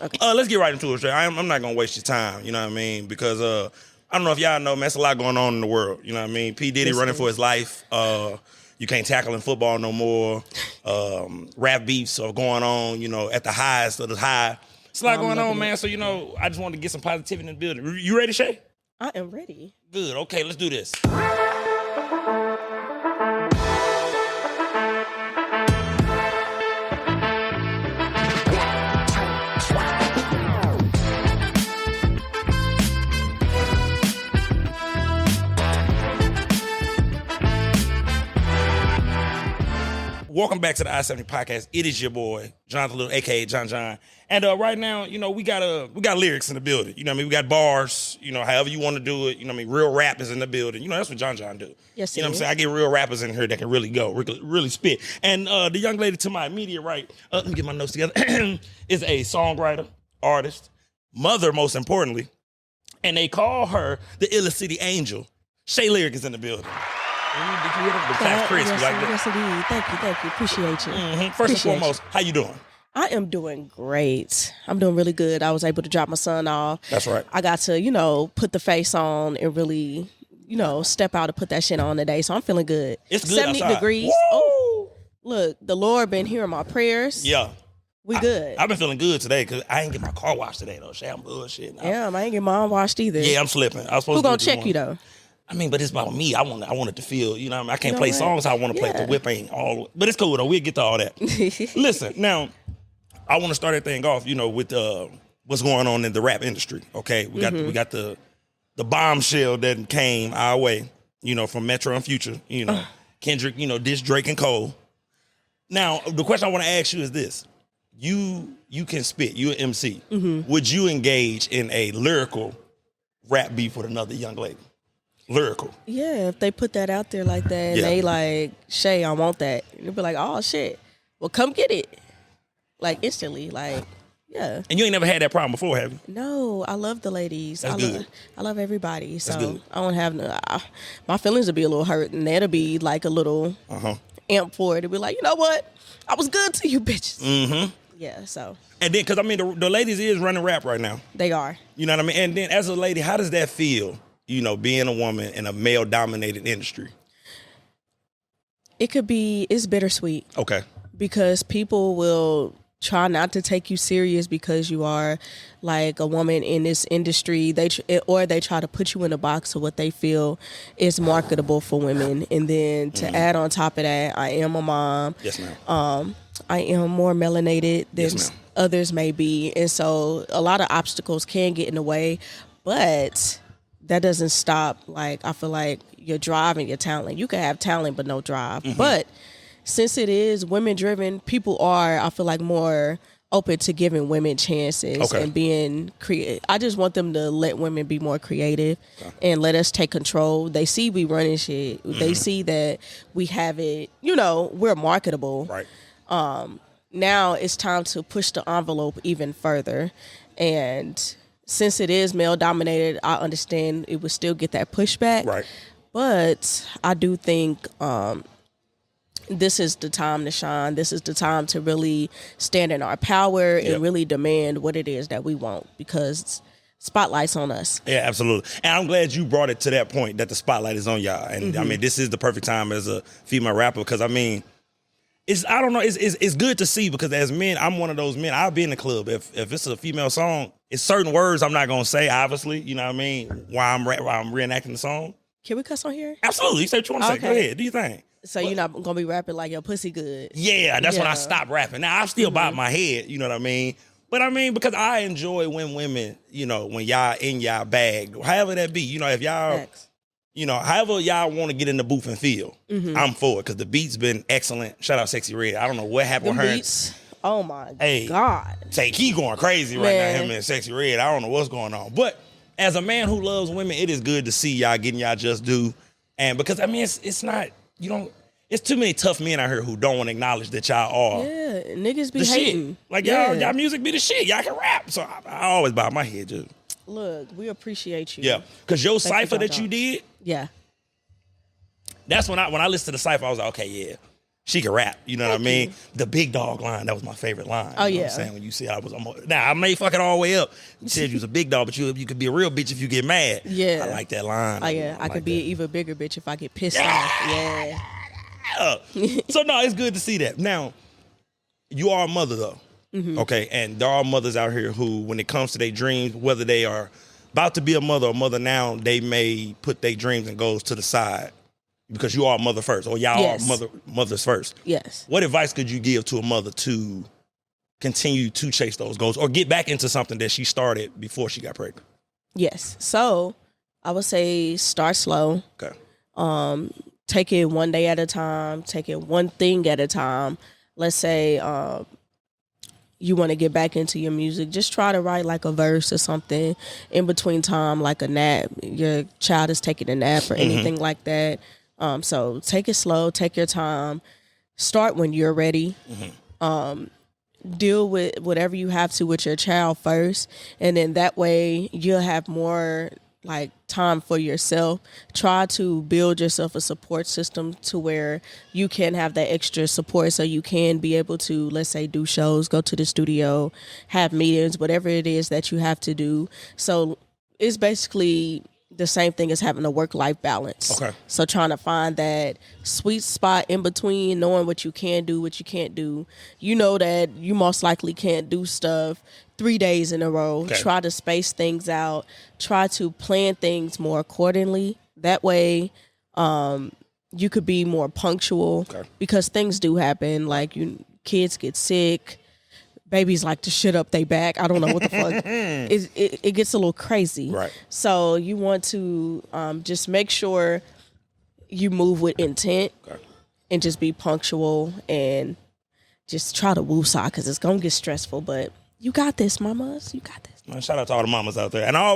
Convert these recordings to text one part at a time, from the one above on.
Okay. Let's get right into it, Shay. I'm not gonna waste your time. You know what I mean? Because I don't know if y'all know, man, there's a lot going on in the world. You know what I mean? P. Diddy running for his life. You can't tackle in football no more. Rap beefs are going on, you know, at the highest of the high. It's a lot going on, man. So, you know, I just wanted to get some positivity in the building. You ready, Shay? I am ready. Good. Okay, let's do this. Welcome back to the I-70 podcast. It is your boy, Jonathan Little, a.k.a. John. And right now, you know, we got lyrics in the building. You know what I mean? We got bars, you know, however you want to do it. You know what I mean? Real rappers in the building. You know, that's what John do. Yes, you know what I'm saying? I get real rappers in here that can really go, really spit. And the young lady to my immediate right, let me get my notes together, is a songwriter, artist, mother, most importantly. And they call her the Illa City Angel. Shay Lyriq is in the building. Did you hear the clap crisp like that? Yes, indeed. Thank you. Appreciate you. Mm-hmm. First and foremost, how you doing? I am doing great. I'm doing really good. I was able to drop my son off. That's right. I got to, you know, put the face on and really, you know, step out and put that shit on today. So I'm feeling good. It's good 70 outside. degrees. Woo! Oh, look, the Lord been hearing my prayers. Yeah. We good. I've been feeling good today because I ain't get my car washed today, though. Shay, I'm bullshitting. Yeah, I ain't get mine washed either. Yeah, I'm slipping. I was supposed Who to gonna check you, though? I mean, but it's about me. I want it to feel, you know what I mean? I can't You know play what? songs how I want to play. Yeah. The whip ain't all, but it's cool, though. We'll get to all that. Listen, now, I want to start everything off, you know, with what's going on in the rap industry, okay? We got the bombshell that came our way, you know, from Metro and Future, you know, Kendrick, you know, diss Drake and Cole. Now, the question I want to ask you is this. You can spit. You're an MC. Would you engage in a lyrical rap beef with another young lady? Lyrical. Yeah, if they put that out there like that and they like, Shay, I want that. And they'll be like, oh, shit. Well, come get it. Like, instantly. Like, yeah. And you ain't never had that problem before, have you? No, I love the ladies. That's good. I love everybody. So good. I don't have no, my feelings will be a little hurt and that'll be like a little amp for it. It'll be like, you know what? I was good to you bitches. Mm-hmm. Yeah, so. And then, because I mean, the ladies is running rap right now. They are. You know what I mean? And then as a lady, how does that feel, you know, being a woman in a male-dominated industry? It's bittersweet. Okay. Because people will try not to take you serious because you are like a woman in this industry. They try to put you in a box of what they feel is marketable for women. And then to add on top of that, I am a mom. Yes, ma'am. I am more melanated than Yes, ma'am. others may be. And so a lot of obstacles can get in the way, but that doesn't stop, like, I feel like your drive and your talent. You can have talent but no drive. But since it is women driven, people are, I feel like, more open to giving women chances and being creative. I just want them to let women be more creative and let us take control. They see we running shit. They see that we have it, you know, we're marketable. Right. Now it's time to push the envelope even further. And since it is male dominated, I understand it would still get that pushback. Right. But I do think this is the time to shine. This is the time to really stand in our power and really demand what it is that we want, because spotlight's on us. Yeah, absolutely. And I'm glad you brought it to that point that the spotlight is on y'all. And I mean, this is the perfect time as a female rapper, because I mean, it's good to see, because as men, I'm one of those men. I'll be in the club. If it's a female song, it's certain words I'm not gonna say, obviously, you know what I mean, while I'm reenacting the song. Can we cuss on here? Absolutely. You say what you want to say. Go ahead. Do your thing. So you're not gonna be rapping like your pussy good? Yeah, that's when I stopped rapping. Now, I still bob my head, you know what I mean? But I mean, because I enjoy when women, you know, when y'all in y'all bag, however that be, you know, if y'all, you know, however y'all want to get in the booth and feel, I'm for it, because the beat's been excellent. Shout out Sexy Red. I don't know what happened with her. Beats. Oh my Hey, God. Say he going crazy right now, him and Sexy Red. I don't know what's going on. But as a man who loves women, it is good to see y'all getting y'all just due. And because I mean, it's not, you don't, it's too many tough men out here who don't want to acknowledge that y'all are niggas be the hating. shit. Like y'all music be the shit. Y'all can rap. So I always bob my head just. Look, we appreciate you. Yeah. Because your cipher that you did, yeah, that's when I listened to the cipher, I was like, okay, yeah. she could rap. You know what I mean? you. The big dog line, that was my favorite line. Oh, you know yeah. what I'm saying? When you see now I may fuck it all the way up. You said you was a big dog, but you could be a real bitch if you get mad. Yeah. I like that line. Oh, yeah. I could be an even bigger bitch if I get pissed off. Yeah. So, no, it's good to see that. Now, you are a mother, though. Mm-hmm. Okay? And there are mothers out here who, when it comes to their dreams, whether they are about to be a mother or mother now, they may put their dreams and goals to the side because you are a mother first, or y'all Yes. are mothers first. Yes. What advice could you give to a mother to continue to chase those goals or get back into something that she started before she got pregnant? Yes. So I would say start slow. Okay. Take it one day at a time. Take it one thing at a time. Let's say you want to get back into your music. Just try to write like a verse or something in between time, like a nap. Your child is taking a nap or anything like that. So take it slow. Take your time. Start when you're ready. Deal with whatever you have to with your child first, and then that way you'll have more like time for yourself. Try to build yourself a support system to where you can have that extra support so you can be able to, let's say, do shows, go to the studio, have meetings, whatever it is that you have to do. So it's basically the same thing as having a work-life balance. Okay. So trying to find that sweet spot in between, knowing what you can do, what you can't do. You know that you most likely can't do stuff 3 days in a row. Okay. Try to space things out. Try to plan things more accordingly. That way, you could be more punctual because things do happen. Like kids get sick. Babies like to shit up their back. I don't know what the fuck. It gets a little crazy. Right. So you want to just make sure you move with intent and just be punctual and just try to woosah because it's going to get stressful. But you got this, mamas. You got this. Man, shout out to all the mamas out there. And I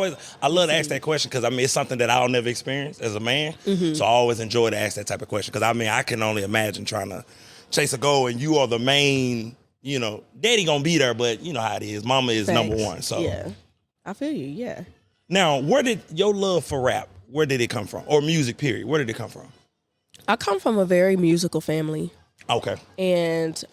love to ask that question because, I mean, it's something that I'll never experience as a man. So I always enjoy to ask that type of question because, I mean, I can only imagine trying to chase a goal and you are the main, you know, daddy gonna be there, but you know how it is. Mama is number one. So yeah, I feel you. Yeah. Now, where did your love for rap, where did it come from? Or music, period. Where did it come from? I come from a very musical family. Okay. And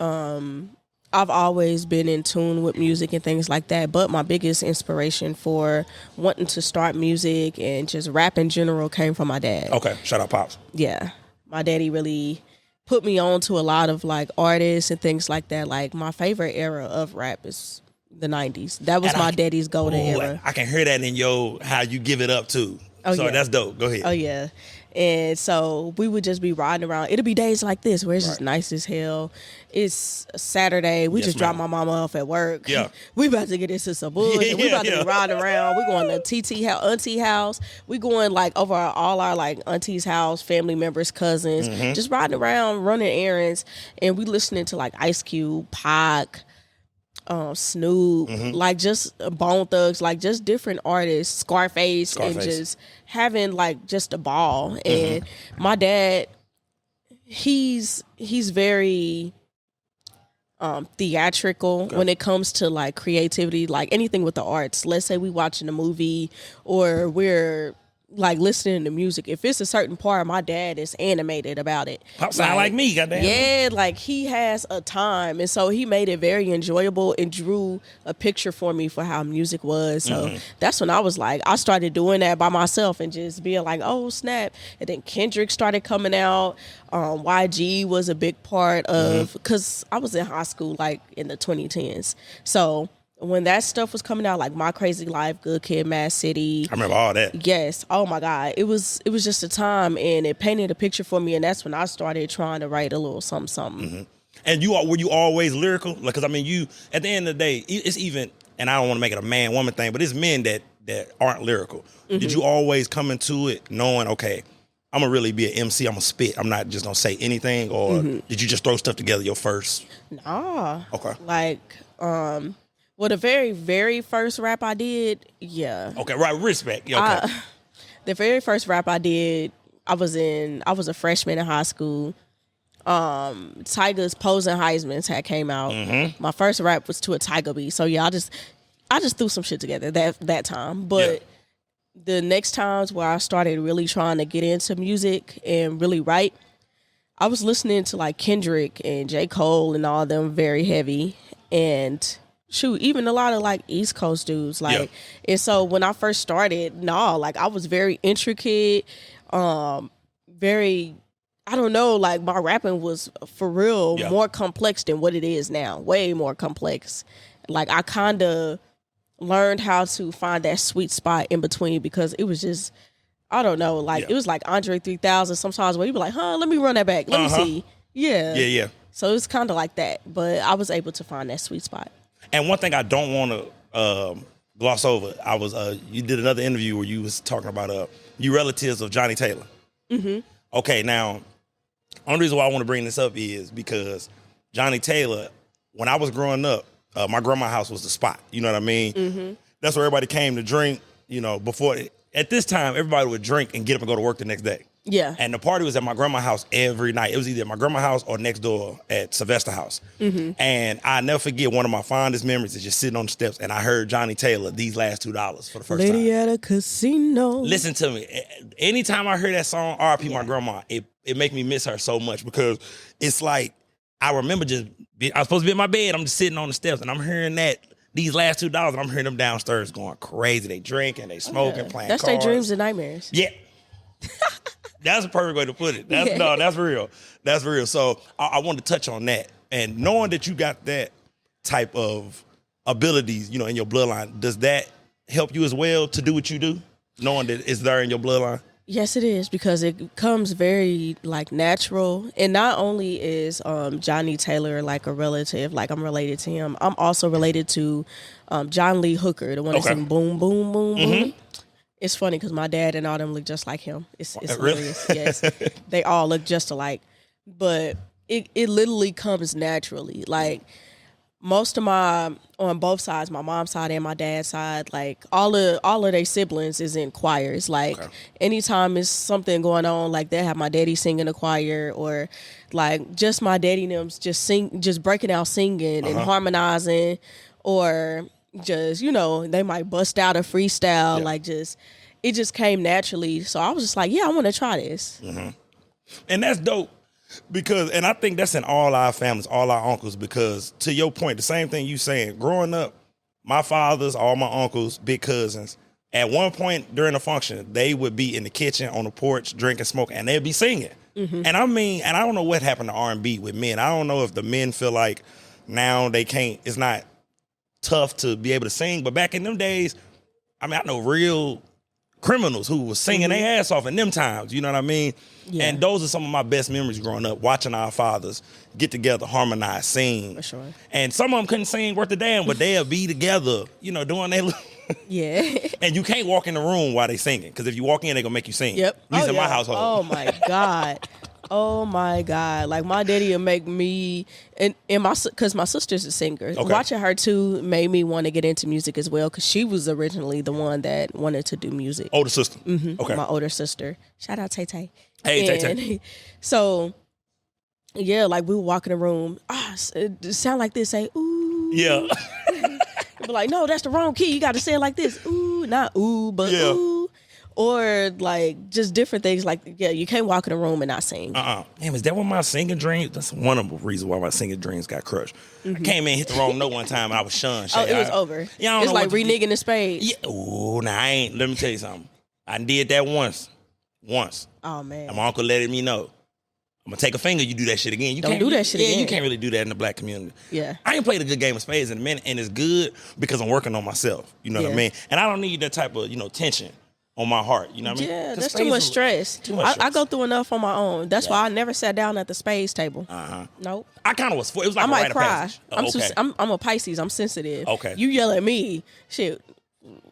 I've always been in tune with music and things like that. But my biggest inspiration for wanting to start music and just rap in general came from my dad. Okay. Shout out Pops. Yeah. My daddy really put me on to a lot of like artists and things like that. Like my favorite era of rap is the 90s. That was my daddy's golden era. I can hear that in how you give it up too. Oh, so yeah. That's dope. Go ahead. Oh yeah. And so we would just be riding around. It'll be days like this where it's just nice as hell. It's a Saturday. We just drop my mama off at work. Yeah. We about to get into some bullshit. We about to be riding around. We going to auntie house. We going like over all our like auntie's house, family members, cousins, just riding around, running errands. And we listening to like Ice Cube, Pac, Snoop, like just Bone Thugs, like just different artists, Scarface, and just having like just a ball. And my dad, he's very theatrical when it comes to like creativity, like anything with the arts. Let's say we watching a movie or we're like listening to music. If it's a certain part, my dad is animated about it. Pop sound like me, goddamn. Yeah, like he has a time, and so he made it very enjoyable and drew a picture for me for how music was. So that's when I was like, I started doing that by myself and just being like, oh snap. And then Kendrick started coming out. YG was a big part of, because I was in high school like in the 2010s. So when that stuff was coming out, like My Crazy Life, Good Kid, Mad City. I remember all that. Yes. Oh my God. It was just a time, and it painted a picture for me, and that's when I started trying to write a little something. And were you always lyrical? Like, because I mean, you at the end of the day, it's even, and I don't want to make it a man woman thing, but it's men that aren't lyrical. Did you always come into it knowing, okay, I'm gonna really be an MC, I'm gonna spit, I'm not just gonna say anything, or did you just throw stuff together your first? Nah. Okay. Like, well, the very, very first rap I did, yeah. Okay, right, respect. Yeah, okay. The very first rap I did, I was a freshman in high school. Tiger's Posing Heisman's had came out. My first rap was to a Tiger beat. So yeah, I just threw some shit together that time. But the next times where I started really trying to get into music and really write, I was listening to like Kendrick and J. Cole and all them very heavy, and shoot, even a lot of like East Coast dudes. Like, and so when I first started, like I was very intricate, very, I don't know, like my rapping was for real more complex than what it is now, way more complex. Like I kind of learned how to find that sweet spot in between because it was just, I don't know, like it was like Andre 3000 sometimes where you be like, let me run that back. Let me see. Yeah. So it's kind of like that, but I was able to find that sweet spot. And one thing I don't want to gloss over, you did another interview where you was talking about you relatives of Johnny Taylor. Mm-hmm. Okay, now, only reason why I want to bring this up is because Johnny Taylor, when I was growing up, my grandma's house was the spot. You know what I mean? Mm-hmm. That's where everybody came to drink, before. At this time, everybody would drink and get up and go to work the next day. Yeah. And the party was at my grandma's house every night. It was either at my grandma's house or next door at Sylvester House. Mm-hmm. And I never forget one of my fondest memories is just sitting on the steps and I heard Johnny Taylor, These Last $2 for the first time. Lady at a casino. Listen to me. Anytime I hear that song, R.I.P. my grandma, it make me miss her so much because it's like, I remember I was supposed to be in my bed. I'm just sitting on the steps and I'm hearing that. These last $2, and I'm hearing them downstairs going crazy. They drinking, they smoking, playing cards. That's their dreams and nightmares. Yeah. That's a perfect way to put it. That's real. That's real. So I wanted to touch on that. And knowing that you got that type of abilities, in your bloodline, does that help you as well to do what you do? Knowing that it's there in your bloodline? Yes, it is, because it comes very like natural. And not only is Johnny Taylor like a relative, like I'm related to him, I'm also related to John Lee Hooker, the one that sing Boom, Boom, Boom, Boom. It's funny because my dad and all them look just like him. It's hilarious. Yes, they all look just alike. But it literally comes naturally. Like most of on both sides, my mom's side and my dad's side, like all of their siblings is in choirs. Like anytime it's something going on, like they have my daddy sing in a choir, or like just my daddy and them's just breaking out singing and harmonizing, or just, they might bust out a freestyle. Like it just came naturally. So I was just like, I want to try this. Mm-hmm. And that's dope. And I think that's in all our families, all our uncles, because to your point, the same thing you saying, growing up, my fathers, all my uncles, big cousins, at one point during the function, they would be in the kitchen, on the porch, drinking, smoking, and they'd be singing. Mm-hmm. And I don't know what happened to R&B with men. I don't know if the men feel like now they can't, it's not tough to be able to sing, but back in them days, I know real criminals who was singing their ass off in them times, you know what I mean? Yeah. And those are some of my best memories growing up, watching our fathers get together, harmonize, sing. For sure. And some of them couldn't sing worth a damn, but they'll be together, doing their And you can't walk in the room while they singing, because if you walk in, they're going to make you sing. Yep. At least in my household. Oh, my God. Oh my God! Like my daddy will make me, and because my sister's a singer. Okay. Watching her too made me want to get into music as well, because she was originally the one that wanted to do music. Older sister. Mm-hmm. Okay. My older sister. Shout out Tay Tay. Hey Tay Tay. So yeah, like we would walk in the room. It sound like this. Say ooh. Yeah. Be like, no, that's the wrong key. You got to say it like this. Ooh, not ooh, but ooh. Or like just different things, like you can't walk in a room and not sing. Damn, is that what my singing dreams? That's one of the reasons why my singing dreams got crushed. Mm-hmm. I came in, hit the wrong note one time, and I was shunned. It was over. Yeah, it's like reneging the spades. Yeah. Oh, nah, I ain't. Let me tell you something. I did that once. Oh man. And my uncle letting me know. I'm gonna take a finger. You do that shit again. You don't can't do that shit again. Yeah, you can't really do that in the black community. Yeah. I ain't played a good game of spades in a minute, and it's good because I'm working on myself. You know what I mean? And I don't need that type of tension on my heart, you know what I mean? Yeah, that's too much stress. I go through enough on my own. That's why I never sat down at the spades table. Nope. I kind of was. It was like I might cry. Okay. I'm a Pisces. I'm sensitive. Okay. You yell at me, shit.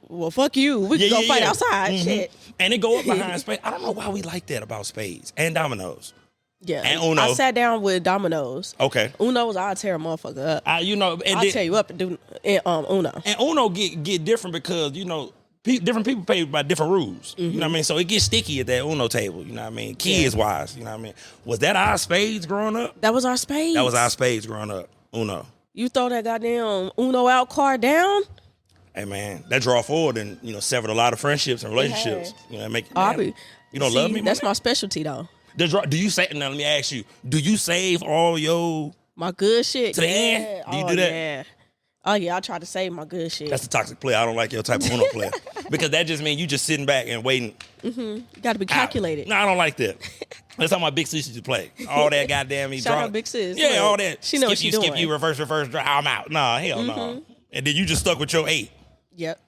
Well, fuck you. We can go fight outside. Mm-hmm. Shit. And it go up behind spades. I don't know why we like that about spades and dominoes. Yeah. And Uno. I sat down with dominoes. Okay. Uno's, I'll tear a motherfucker up. I'll tear you up and do Uno. And Uno get different because different people play by different rules. Mm-hmm. You know what I mean? So it gets sticky at that Uno table. You know what I mean? Kids wise. You know what I mean? Was that our spades growing up? That was our spades. That was our spades growing up. Uno. You throw that goddamn Uno out card down? Hey man, that draw forward and severed a lot of friendships and relationships. Make you don't love me. That's my specialty though. Do you say? Now let me ask you. Do you save all your my good shit to the end? Do you do that? Yeah. Oh yeah, I try to save my good shit. That's a toxic player. I don't like your type of Uno player because that just means you just sitting back and waiting. You got to be calculated. No, I don't like that. That's how my big sis used to play. All that goddamn Shout out Big Sis. Yeah, Look, all that. She knows what she's doing. Skip you, reverse, drive. I'm out. Nah, hell no. And then you just stuck with your 8. Yep.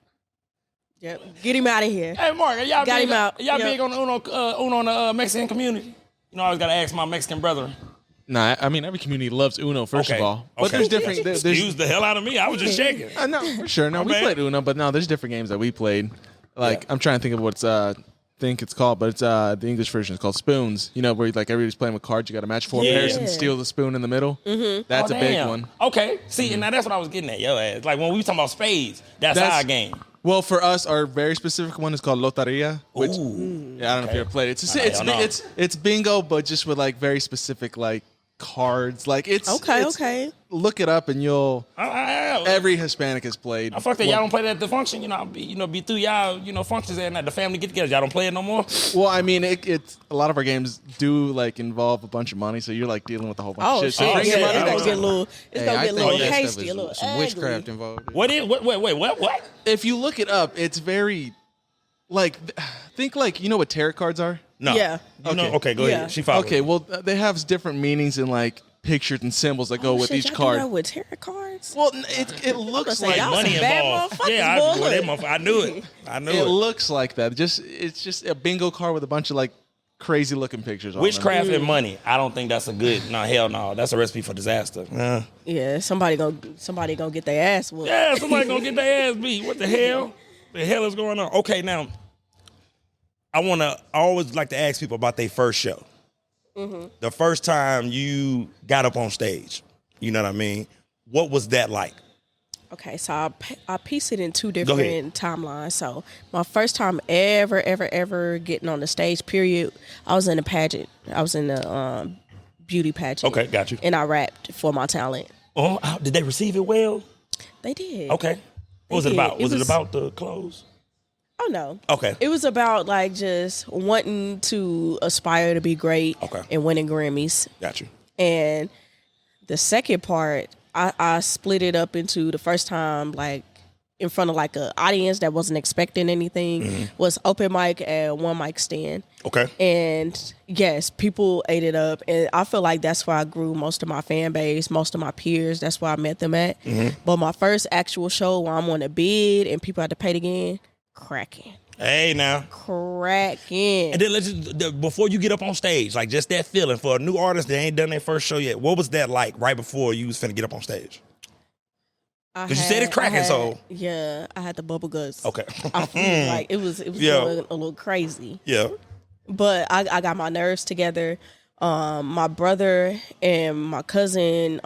Get him out of here. Hey, Mark, y'all got big, him out. Y'all big on the Uno in the Mexican community? You know, I always got to ask my Mexican brother. Nah, I mean, every community loves Uno, first of all. But there's different... Excuse the hell out of me. I was just checking. No, for sure. No, we played Uno, but no, there's different games that we played. Like, I'm trying to think of what's... think it's called, but it's the English version is called Spoons. You know, where like everybody's playing with cards. You got to match 4 pairs and steal the spoon in the middle. That's a big one. Okay, see, and now that's what I was getting at, yo ass. Like when we talking about spades, that's our game. Well, for us, our very specific one is called Loteria. Which, I don't know if you ever played it. It's bingo, but just with like very specific like cards. Like it's okay. Look it up and you'll. Every Hispanic has played. I fuck that y'all don't play that at the function. You know, be through y'all functions and at the family get together. Y'all don't play it no more. Well, I mean, it's a lot of our games do like involve a bunch of money, so you're like dealing with a whole bunch of shit. So it's gonna get a little. It's gonna get a little hasty, a little some witchcraft involved. What? If you look it up, it's very like think like you know what tarot cards are. No. Yeah. Okay, go ahead. She followed. Okay, well, they have different meanings and like pictures and symbols that go with each card. Do that with tarot cards? Well, it looks like money involved. Yeah, I knew it. It looks like that. It's just a bingo card with a bunch of like crazy looking pictures on Witchcraft and money. I don't think that's a good. No, hell no. That's a recipe for disaster. Yeah, somebody gonna get their ass whooped. Yeah, somebody gonna get their ass beat. What the hell? The hell is going on? Okay, now I always like to ask people about their first show. The first time you got up on stage, you know what I mean? What was that like? Okay, so I piece it in 2 different timelines. So my first time ever getting on the stage, period, I was in a pageant. I was in a beauty pageant. Okay, got you. And I rapped for my talent. Oh, did they receive it well? They did. Okay. What was it about? Was it about the clothes? Oh, no. Okay. It was about, like, just wanting to aspire to be great and winning Grammys. Got you. And the second part, I split it up into the first time, like, in front of, like, an audience that wasn't expecting anything, was open mic at one mic stand. Okay. And, yes, people ate it up. And I feel like that's where I grew most of my fan base, most of my peers. That's where I met them at. But my first actual show where I'm on a bid and people had to pay again, cracking. Hey, now. Cracking. And then before you get up on stage, like just that feeling for a new artist that ain't done their first show yet, what was that like right before you was finna get up on stage? Because you said it's cracking, so. Yeah, I had the bubble guts. Okay. I feel like it was a little crazy. Yeah. But I got my nerves together. My brother and my cousin,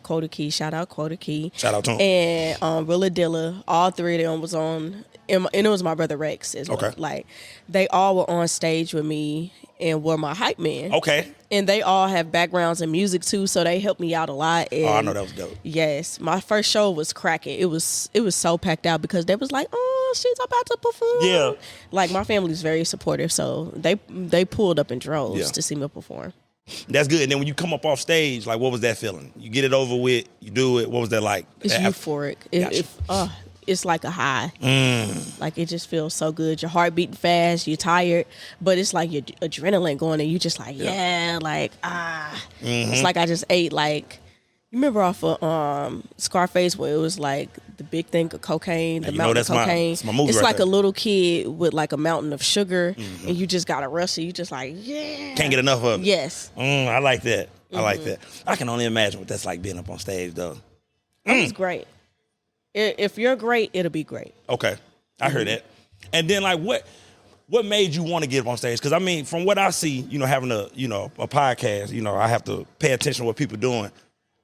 Quota Key, shout out Quota Key. Shout out to him. And Rilla Dilla, all 3 of them was on, and it was my brother Rex as well. Okay. Like, they all were on stage with me and were my hype man. Okay. And they all have backgrounds in music too, so they helped me out a lot. And I know that was dope. Yes, my first show was cracking. It was so packed out because they was like, "Oh, she's about to perform." Yeah. Like, my family's very supportive, so they pulled up in droves to see me perform. That's good. And then when you come up off stage, like, what was that feeling? You get it over with, you do it. What was that like? It's euphoric. It's like a high. Like, it just feels so good. Your heart beating fast. You're tired, but it's like your adrenaline going, and you just like, It's like I just ate, like, you remember off of Scarface where it was like the big thing of cocaine, the mountain of cocaine. That's my movie. It's right like there. a little kid with like a mountain of sugar, and you just gotta rush it. You just like, can't get enough of it. Yes. I like that. I like that. I can only imagine what that's like being up on stage, though. It's great. If you're great, it'll be great. Okay, I heard that. And then, like, what made you want to get up on stage? Because I mean, from what I see, having a podcast, I have to pay attention to what people are doing.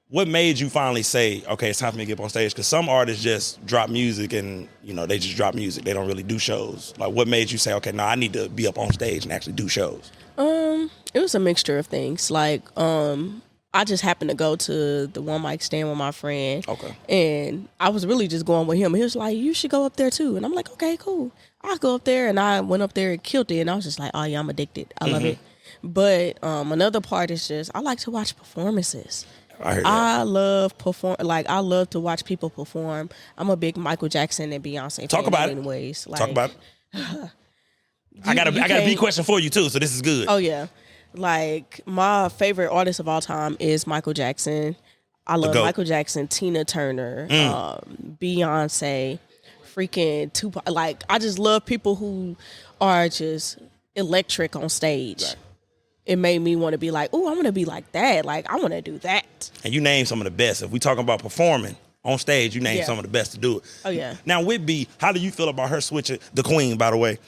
What made you finally say, okay, it's time for me to get up on stage? Because some artists just drop music and, they just drop music. They don't really do shows. Like, what made you say, okay, no, I need to be up on stage and actually do shows? It was a mixture of things. Like, I just happened to go to the one mic stand with my friend. Okay. And I was really just going with him. He was like, you should go up there too. And I'm like, okay, cool. I'll go up there. And I went up there and killed it. And I was just like, oh yeah, I'm addicted. I love it. But another part is just I like to watch performances. I heard that. I love I love to watch people perform. I'm a big Michael Jackson and Beyonce Talk fan about in it. ways. Like, Talk about it. I got a B question for you too, so this is good. Oh yeah, like my favorite artist of all time is Michael Jackson. I love Michael Jackson, Tina Turner, Beyonce, freaking Tupac. Like I just love people who are just electric on stage. Right. It made me want to be like, oh, I want to be like that. Like, I want to do that. And you name some of the best. If we talking about performing on stage, you name some of the best to do it. Oh, yeah. Now, with B, how do you feel about her switching, the queen, by the way,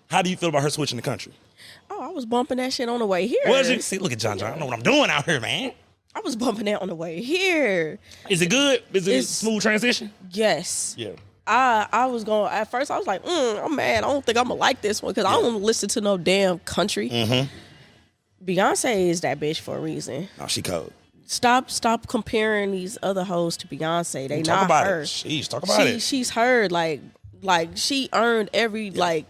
how do you feel about her switching the country? Oh, I was bumping that shit on the way here. Was it? See, look at John. I know what I'm doing out here, man. I was bumping that on the way here. Is it good? Is it a smooth transition? Yes. Yeah. I was going, at first I was like, I'm mad. I don't think I'm going to like this one because I don't listen to no damn country. Mm-hmm. Beyonce is that bitch for a reason. Oh, she cold. Stop comparing these other hoes to Beyonce. They talk not about her. It. Sheesh, talk about it. She's her. Like she earned every like.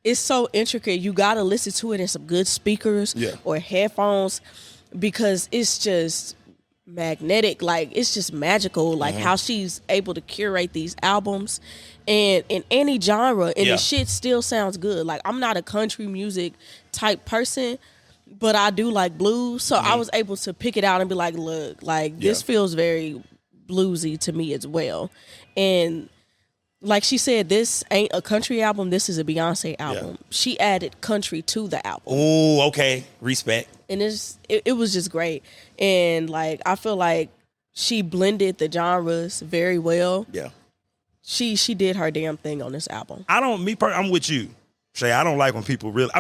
It's so intricate. You gotta listen to it in some good speakers or headphones because it's just magnetic. Like it's just magical. Like how she's able to curate these albums, and in any genre, and the shit still sounds good. Like I'm not a country music type person. But I do like blues, so I was able to pick it out and be like, look, like this feels very bluesy to me as well. And like she said, this ain't a country album, this is a Beyonce album. Yeah. She added country to the album. Oh, okay. Respect. And it was just great. And like I feel like she blended the genres very well. Yeah. She did her damn thing on this album. I'm with you, Shay. I don't like when people really,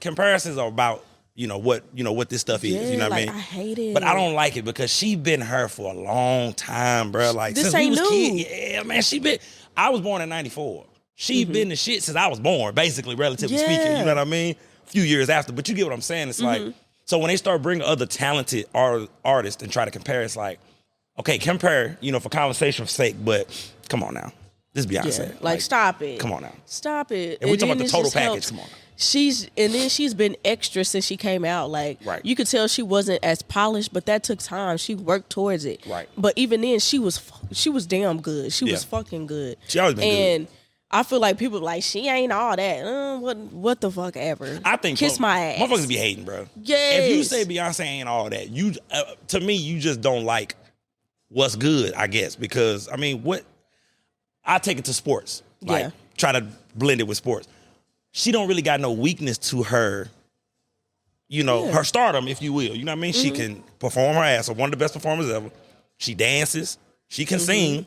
comparisons are about what this stuff is. You know what I mean? I hate it. But I don't like it because she been her for a long time, bro. Like this since ain't we was new. Kids, yeah, man. I was born in '94. She been the shit since I was born, basically, relatively speaking. You know what I mean? A few years after, but you get what I'm saying. It's like, so when they start bringing other talented artists and try to compare, it's like, okay, compare, for conversation's sake, but come on now. This is Beyonce. Yeah, like, stop it. Come on now. Stop it. And we talking about the total package. Come on. She's been extra since she came out. Like you could tell she wasn't as polished, but that took time. She worked towards it. Right. But even then, she was damn good. She was fucking good. She always been good. And I feel like people like she ain't all that. What the fuck ever. I think kiss my ass. Motherfuckers be hating, bro. Yes. If you say Beyonce ain't all that, you to me you just don't like what's good. I guess because I take it to sports. Like try to blend it with sports. She don't really got no weakness to her, her stardom, if you will. You know what I mean? She can perform her ass off, one of the best performers ever. She dances. She can sing.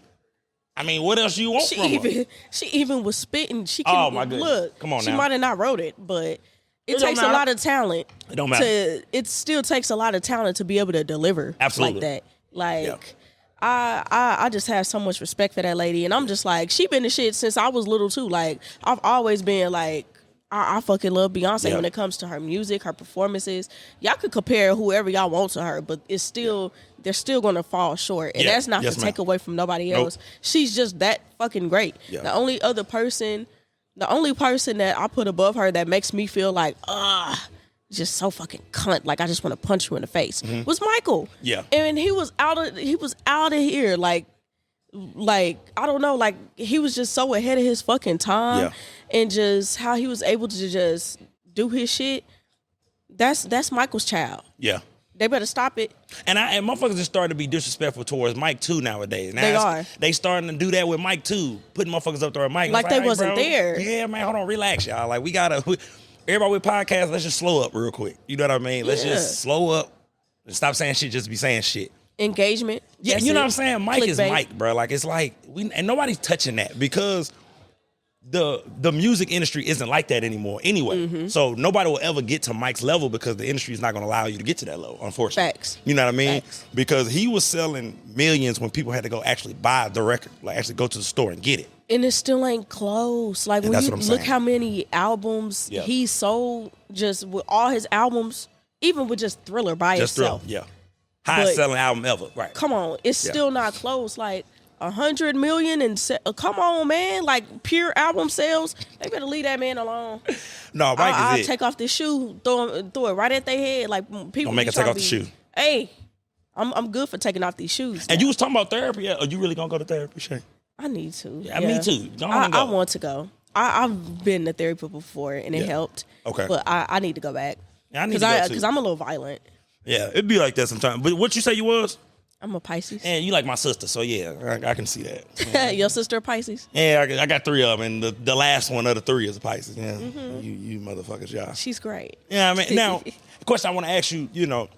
I mean, what else you want from her? She even was spitting. She can, oh, my goodness. Look, come on she now. might have not wrote it, but it takes a lot of talent. It don't matter. It still takes a lot of talent to be able to deliver like that. Like, I just have so much respect for that lady. And I'm just like, she been the shit since I was little, too. Like, I've always been like, I fucking love Beyonce when it comes to her music, her performances. Y'all could compare whoever y'all want to her, but it's still they're still gonna fall short. And that's not to take away from nobody else. She's just that fucking great. Yeah. The only person that I put above her that makes me feel like, just so fucking cunt, like I just want to punch you in the face, was Michael. Yeah. And he was out of here, like I don't know, like he was just so ahead of his fucking time. Yeah. And just how he was able to just do his shit. That's Michael's child. Yeah. They better stop it. And motherfuckers just starting to be disrespectful towards Mike too nowadays. Now they are. They starting to do that with Mike too, putting motherfuckers up there with Mike. Like they wasn't there. Yeah, man, hold on, relax, y'all. Like everybody with podcasts, let's just slow up real quick. You know what I mean? Let's just slow up and stop saying shit, just be saying shit. Engagement. Yeah, you know what I'm saying? Mike is Mike, bro. Like it's like and nobody's touching that because the music industry isn't like that anymore anyway. So nobody will ever get to Mike's level because the industry is not going to allow you to get to that level, unfortunately. Facts. You know what I mean? Facts. Because he was selling millions when people had to go actually buy the record, like actually go to the store and get it. And it still ain't close. Like when you look how many albums he sold just with all his albums, even with just Thriller by itself. Thriller, highest selling album ever. Right. Come on. It's still not close. Like 100 million and come on, man, like pure album sales. They better leave that man alone. No, Mike I'll is it. take off this shoe, throw it right at their head. Like people Don't make her take off the shoe. Hey, I'm good for taking off these shoes. And you was talking about therapy. Are you really gonna go to therapy, Shay? I need to. Yeah, me too. I want to go. I've been to therapy before and it helped. Okay, but I need to go back. Yeah, I need to go too. Because I'm a little violent. Yeah, it'd be like that sometimes. But what you say you was? I'm a Pisces. And you like my sister, so yeah, I can see that. Your sister a Pisces? Yeah, I got 3 of them, and the last one of the 3 is a Pisces. Yeah, you motherfuckers, y'all. She's great. Yeah, I mean, now, the question I want to ask you,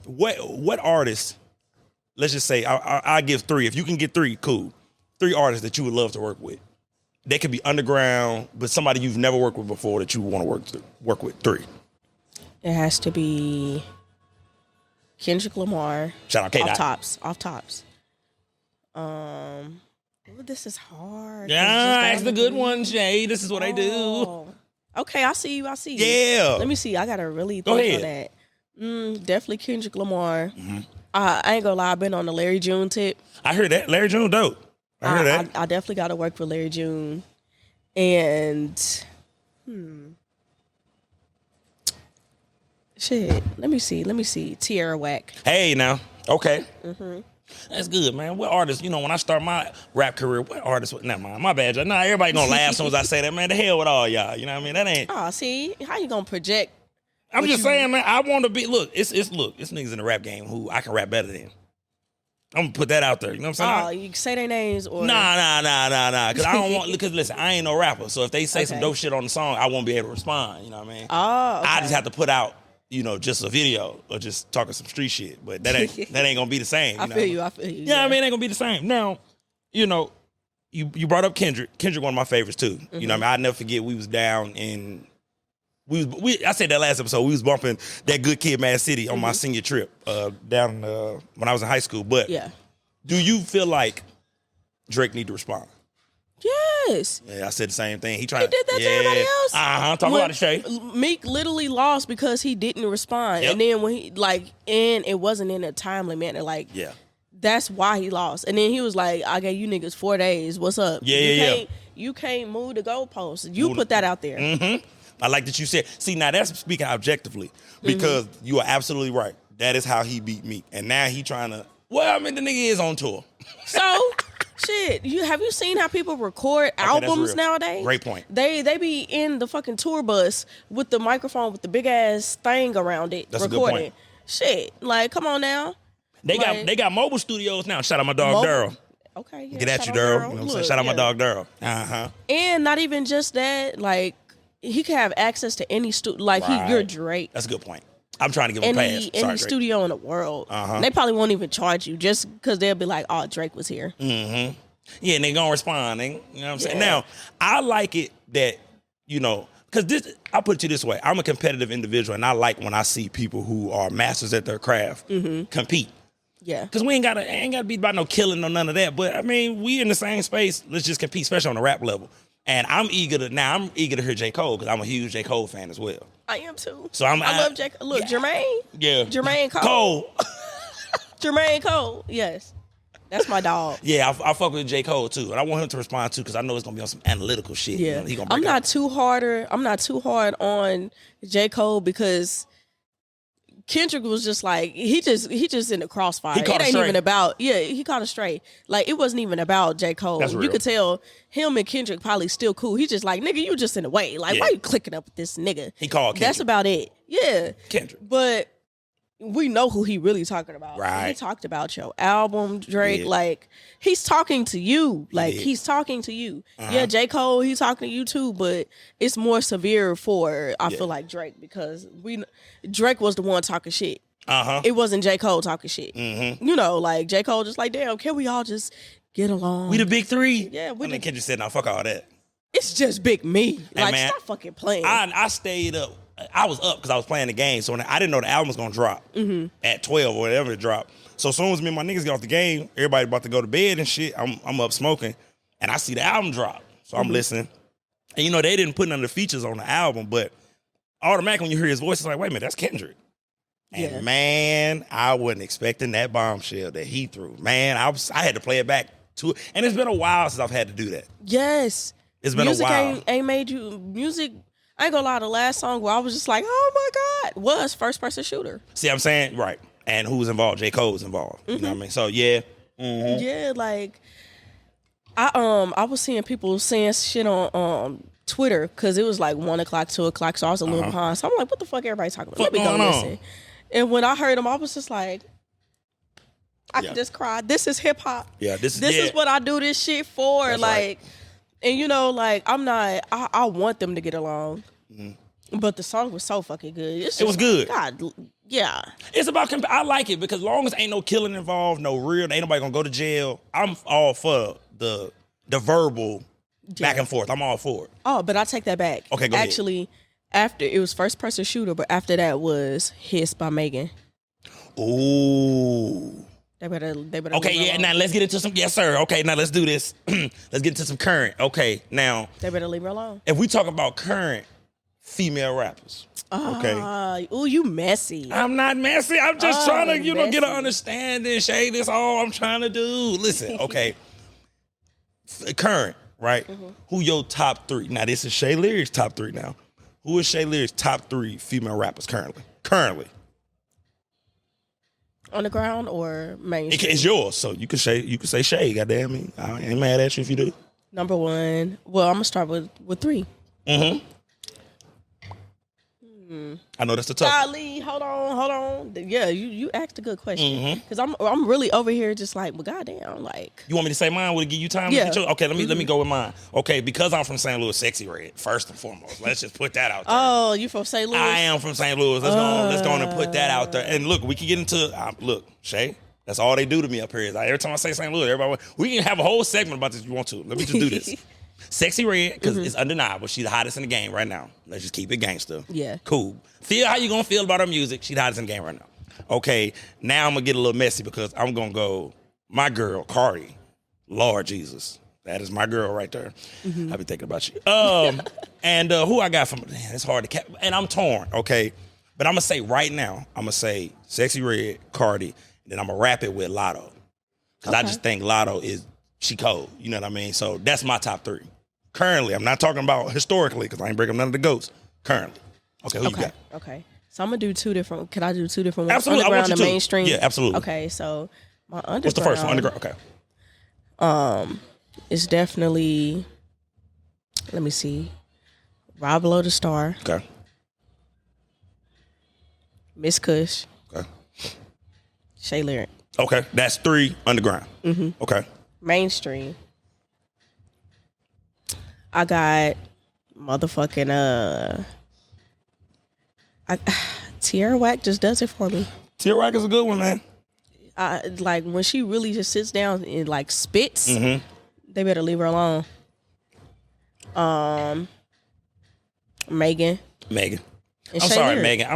what artists, let's just say, I give 3. If you can get 3, cool. 3 artists that you would love to work with. They could be underground, but somebody you've never worked with before that you want to work with. 3. It has to be Kendrick Lamar. Shout out K-Dot. Off tops. This is hard. Yeah, that's the good one, Jay. This is what I do. Okay, I see you. Yeah. Let me see. I gotta really think on that. Definitely Kendrick Lamar. Mm-hmm. I ain't gonna lie. I've been on the Larry June tip. I heard that. Larry June dope. I heard that. I definitely got to work for Larry June. And shit. Let me see. Tierra Whack. Hey, now. Okay. Mm-hmm. That's good, man. What artists, when I start my rap career, what artists, never mind, my bad. Nah, everybody gonna laugh as soon as I say that, man. The hell with all y'all. You know what I mean? That ain't. Oh, see? How you gonna project? I'm just saying, man, I want to be, it's niggas in the rap game who I can rap better than. I'm gonna put that out there. You know what I'm saying? Oh, you can say their names or Nah. Because I don't want. Because listen, I ain't no rapper. So if they say some dope shit on the song, I won't be able to respond. You know what I mean? Oh, okay. I just have to put out, just a video or just talking some street shit. But that ain't gonna be the same. I feel you. Yeah, I mean, it ain't gonna be the same. Now, you brought up Kendrick. Kendrick, one of my favorites too. Mm-hmm. You know what I mean? I never forget we was down in. I said that last episode. We was bumping that Good Kid, Mad City on my senior trip down when I was in high school. But do you feel like Drake need to respond? Yes. Yeah, I said the same thing. He did that to everybody else. Talk about it, Shay. Meek literally lost because he didn't respond, and then when he and it wasn't in a timely manner. That's why he lost. And then he was like, "I gave you niggas 4 days. What's up? You can't move the goalposts. You put that out there." Mm-hmm. I like that you said. See, now that's speaking objectively because you are absolutely right. That is how he beat Meek, and now he trying to. Well, I mean, the nigga is on tour. So, shit. Have you seen how people record albums nowadays? Great point. They be in the fucking tour bus with the microphone with the big ass thing around it. That's recording. A good point. Shit, come on now. They got mobile studios now. Shout out my dog Daryl. Okay, yeah. Get at you, Daryl. You know what I'm saying? Shout out my dog Daryl. And not even just that, he could have access to any studio. You're Drake. That's a good point. I'm trying to give him a pass. Any studio in the world. They probably won't even charge you just because they'll be like, "Oh, Drake was here." Mm-hmm. Yeah, and they gonna respond. You know what I'm saying? Now, I like it that because I'll put it this way: I'm a competitive individual, and I like when I see people who are masters at their craft compete. Yeah, because we ain't gotta be about no killing or none of that. But I mean, we in the same space. Let's just compete, especially on the rap level. And I'm eager to hear J. Cole because I'm a huge J. Cole fan as well. I am too. So I love J. Cole. Look, Jermaine. Yeah. Jermaine Cole. Jermaine Cole. Yes. That's my dog. Yeah, I fuck with J. Cole too. And I want him to respond too because I know it's gonna be on some analytical shit. Yeah. He gonna I'm not too hard on J. Cole because Kendrick was just he just in the crossfire. He caught it ain't even about he caught it straight. It wasn't even about J. Cole. That's real. You could tell him and Kendrick probably still cool. He just nigga, you just in the way. Why you clicking up with this nigga? He called Kendrick. That's about it. Yeah. Kendrick. But we know who he really talking about. Right. He talked about your album, Drake. Yeah. He's talking to you. He's talking to you. Yeah, J. Cole, he's talking to you too, but it's more severe for, I feel like, Drake because Drake was the one talking shit. It wasn't J. Cole talking shit. Mm-hmm. J. Cole just damn, can we all just get along? We the big three. Yeah. Kendrick said, "Now fuck all that. It's just big me." Hey, man, stop fucking playing. I stayed up. I was up because I was playing the game, so I didn't know the album was gonna drop at 12 or whatever it dropped. So as soon as me and my niggas get off the game, everybody about to go to bed and shit. I'm up smoking, and I see the album drop. So I'm listening, and they didn't put none of the features on the album, but automatically when you hear his voice, it's like, wait a minute, that's Kendrick. And man, I wasn't expecting that bombshell that he threw. Man, I had to play it back And it's been a while since I've had to do that. Yes. It's been music a while. Ain't made you music. I ain't gonna lie. The last song where I was just like, oh my God, was First Person Shooter. See what I'm saying? Right. And who's involved? J. Cole's involved. You know what I mean? So yeah. Mm-hmm. Yeah, like I was seeing people saying shit on Twitter because it was like 1 o'clock, 2 o'clock, so I was a little behind. So I'm like, what the fuck everybody talking about? Let me go listen. And when I heard them, I was just like, I could just cry. This is hip hop. Yeah, this is what I do this shit for. That's like, right. and you know, like I want them to get along. Mm-hmm. But the song was so fucking good. It was good. God, yeah. It's about, I like it because long as ain't no killing involved, no real, ain't nobody gonna go to jail. I'm all for the verbal back and forth. I'm all for it. Oh, but I take that back. Okay, go Actually, after it was First Person Shooter, but after that was Hiss by Megan. Ooh. They better. Okay, yeah. Now let's get into some. Yes, sir. Okay, now let's do this. Let's get into some current. Okay, now they better leave her alone. If we talk about current female rappers, okay. Ooh, you messy. I'm not messy. I'm just trying to, get an understanding. Shay, that's all I'm trying to do. Listen, okay. Current, right? Mm-hmm. Who your top 3? Now this is Shay Lyriq's top 3. Now, who is Shay Lyriq's top 3 female rappers currently? On the ground or mainstream? It's yours, so you can say Shay. Goddamn me, I ain't mad at you if you do. Number 1. Well, I'm gonna start with 3. Mm-hmm. I know that's the tough. Golly, hold on. Yeah, you asked a good question because I'm really over here just like, well, goddamn, like. You want me to say mine? Would it give you time? Yeah. Okay, let me go with mine. Okay, because I'm from St. Louis, Sexy Red. First and foremost, let's just put that out there. Oh, you from St. Louis? I am from St. Louis. Let's go and put that out there. And look, we can get into look, Shay. That's all they do to me up here. Is every time I say St. Louis, everybody. We can have a whole segment about this if you want to. Let me just do this. Sexy Red, because it's undeniable. She's the hottest in the game right now. Let's just keep it gangster. Yeah. Cool. Feel how you gonna feel about her music. She's the hottest in the game right now. Okay, now I'm gonna get a little messy because I'm gonna go my girl, Cardi. Lord Jesus. That is my girl right there. I be thinking about you. And who I got from, man, it's hard to catch. And I'm torn, okay? But I'm gonna say right now, I'm gonna say Sexy Red, Cardi, and then I'm gonna wrap it with Lotto. Because I just think Lotto she cold. You know what I mean? So that's my top 3. Currently, I'm not talking about historically because I ain't breaking none of the goats. Currently. Okay, who you got? Okay. So I'm going to do 2 different. Can I do 2 different ones? Absolutely. Underground and mainstream? Yeah, absolutely. Okay, so my underground. What's the first one? Underground. Okay. It's definitely, let me see. Rob Below the Star. Okay. Miss Kush. Okay. Shay Lyriq. Okay, that's 3 underground. Okay. Mainstream. I got motherfucking Tierra Whack just does it for me. Tierra Whack is a good one, man. Like when she really just sits down and like spits, they better leave her alone. Megan. I'm sorry, Lyriq. Megan.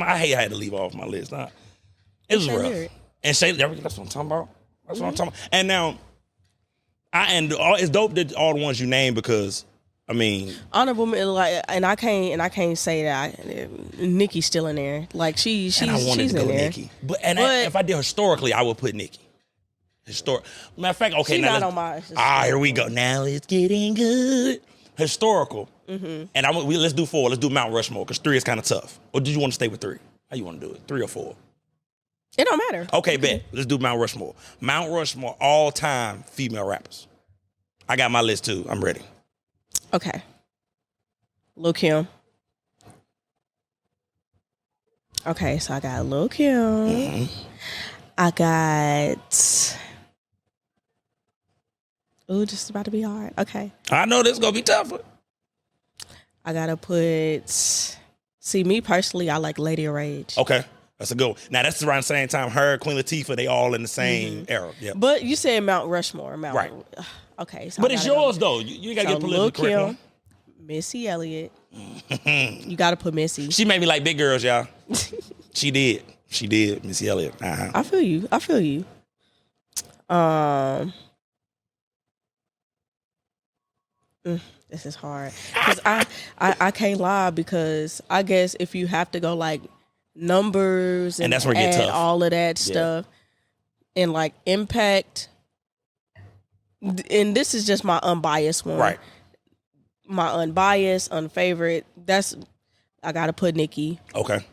I hate I had to leave off my list. It was rough. Lyriq. And Shay, that's what I'm talking about. That's what I'm talking about. And now, it's dope that all the ones you named because, I mean, honorable, like, and I can't say that Nicki's still in there. Like she's and I wanted she's to go in there. Nicki, but if I did historically, I would put Nicki. Matter of fact, okay, she's now not on my. Here we go. Now it's getting good. Historical, and let's do 4. Let's do Mount Rushmore because 3 is kind of tough. Or did you want to stay with 3? How you want to do it? 3 or 4? It don't matter. Okay, bet. Let's do Mount Rushmore. Mount Rushmore, all-time female rappers. I got my list too. I'm ready. Okay. Lil' Kim. Okay, so I got Lil' Kim. I got. Ooh, this is about to be hard. Okay. I know this is gonna be tougher. I gotta put. See, me personally, I like Lady of Rage. Okay. That's a good one. Now, that's around the same time. Her, Queen Latifah, they all in the same era. Yep. But you said Mount Rushmore. Right. Okay. So but it's yours, though. You got to get politically correct. Missy Elliott. You got to put Missy. She made me like big girls, y'all. She did, Missy Elliott. I feel you. This is hard. Because I can't lie because I guess if you have to go like numbers and that's where it gets tough. All of that stuff and like impact, and this is just my unbiased one. Right. My unbiased, unfavorite. I gotta put Nicki. Okay.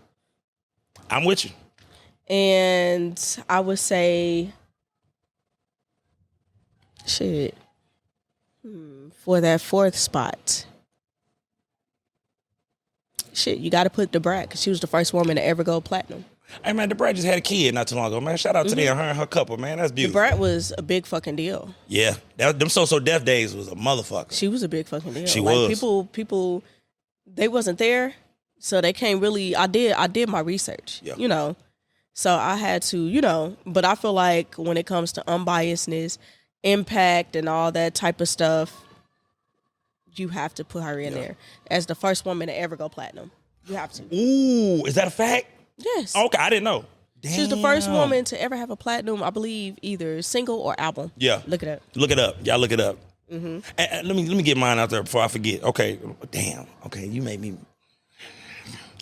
I'm with you. And I would say, shit, for that fourth spot, shit, you got to put Debrat because she was the first woman to ever go platinum. Hey, man, Debrat just had a kid not too long ago, man. Shout out to them, her and her couple, man. That's beautiful. Debrat was a big fucking deal. Yeah. Them So Deaf days was a motherfucker. She was a big fucking deal. She was. People, they wasn't there, so they can't really, I did my research, you know. So I had to, you know, but I feel like when it comes to unbiasedness, impact, and all that type of stuff, you have to put her in there as the first woman to ever go platinum. You have to. Ooh, is that a fact? Yes. Okay, I didn't know. Damn. She was the first woman to ever have a platinum, I believe, either single or album. Yeah. Look it up. Look it up. Y'all look it up. And let me get mine out there before I forget. Okay. Damn. Okay, you made me.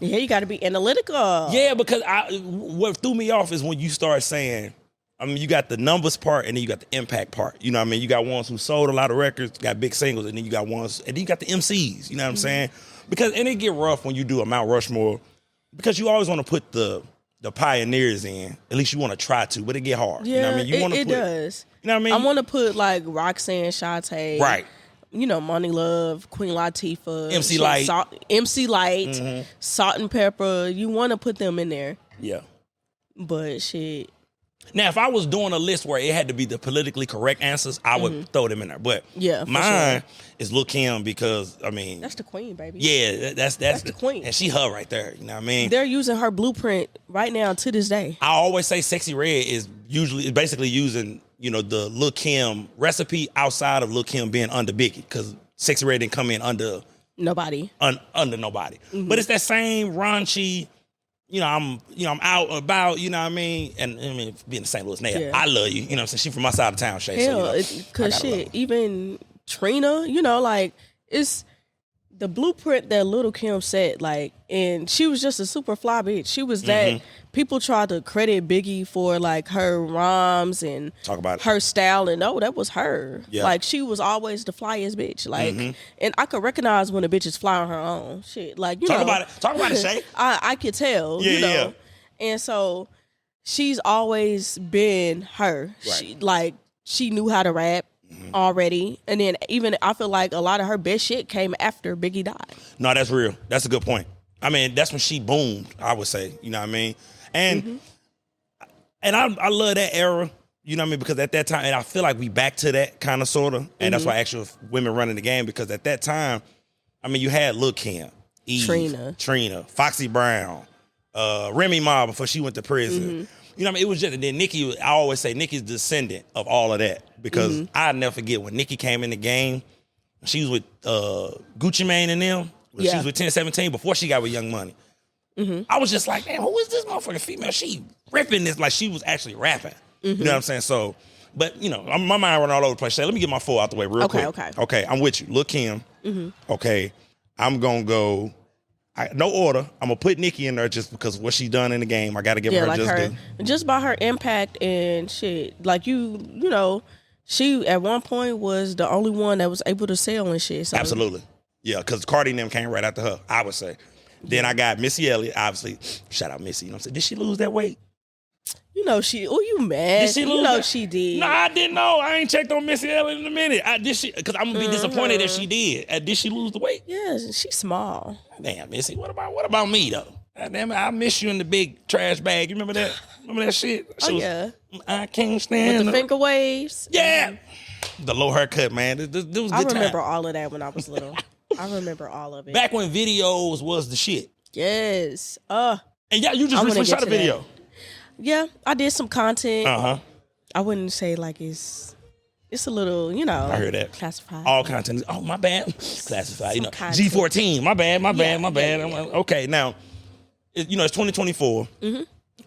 Yeah, you got to be analytical. Yeah, because what threw me off is when you start saying, I mean, you got the numbers part and then you got the impact part. You know what I mean? You got ones who sold a lot of records, got big singles, and then you got ones, and then you got the MCs. You know what I'm saying? And it get rough when you do a Mount Rushmore because you always want to put the pioneers in. At least you want to try to, but it get hard. Yeah, you know what I mean? You want to it put, does. You know what I mean? I want to put like Roxanne, Shantae. Right. You know, Money Love, Queen Latifah. MC Lyte. MC Lyte, Salt and Pepper. You want to put them in there. Yeah. But shit. Now, if I was doing a list where it had to be the politically correct answers, I would throw them in there. But yeah, mine is Lil' Kim because, I mean... That's the queen, baby. Yeah, that's the queen. And she her right there, you know what I mean? They're using her blueprint right now to this day. I always say Sexy Red is basically using, you know, the Lil' Kim recipe outside of Lil' Kim being under Biggie because Sexy Red didn't come in under... Nobody. Under nobody. But it's that same raunchy... I'm out and about, you know what I mean? And I mean, being the St. Louis native, I love you. You know what I'm saying? She from my side of town, Shay. Hell, so, cause shit, even Trina, you know, like it's the blueprint that Little Kim set, like, and she was just a super fly bitch. She was that people tried to credit Biggie for like her rhymes and talk about her style, and no, that was her. Yeah. Like she was always the flyest bitch. Like, and I could recognize when a bitch is fly on her own. Shit, like you talk know, about it, Shay. I could tell. Yeah, you know? yeah. And so she's always been her. Right. She knew how to rap already. And then even I feel like a lot of her best shit came after Biggie died. No, that's real. That's a good point. I mean, that's when she boomed, I would say. You know what I mean? And I love that era, you know what I mean? Because at that time, and I feel like we back to that kind of sort of. And that's why actually women running the game, because at that time, I mean, you had Lil' Kim, Eve, Trina, Foxy Brown, Remy Ma before she went to prison. You know what I mean? It was just, and then Nicki, I always say Nicki's descendant of all of that. Because I never forget when Nicki came in the game, she was with Gucci Mane and them. She was with 1017 before she got with Young Money. I was just like, man, who is this motherfucking female? She ripping this like she was actually rapping. You know what I'm saying? So, but, you know, my mind running all over the place. Let me get my 4 out the way real quick. Okay, I'm with you. Lil' Kim. Okay, I'm going to go... no order. I'm gonna put Nicki in there just because what she done in the game. I gotta give her like just by her impact and shit. Like you know, she at one point was the only one that was able to sell and shit. So. Absolutely, yeah. Because Cardi and them came right after her. I would say. Then I got Missy Elliott. Obviously, shout out Missy. You know what I'm saying? Did she lose that weight? You know she. Oh, you mad? Did she lose that? She did. No, I didn't know. I ain't checked on Missy Elliott in a minute. Because I'm gonna be disappointed if she did. Did she lose the weight? Yeah, she's small. Damn, Missy. What about me though? Damn it, I miss you in the big trash bag. You remember that? Remember that shit? Yeah. I can't stand with the finger waves. Yeah. The low haircut, man. This was good. I remember all of that when I was little. I remember all of it. Back when videos was the shit. Yes. And yeah, you just recently shot a video. That. Yeah, I did some content. I wouldn't say like it's a little, you know. I heard that. Classified. All content. Oh, my bad. Classified. You know, G14. My bad. I'm like, okay, now, it's 2024.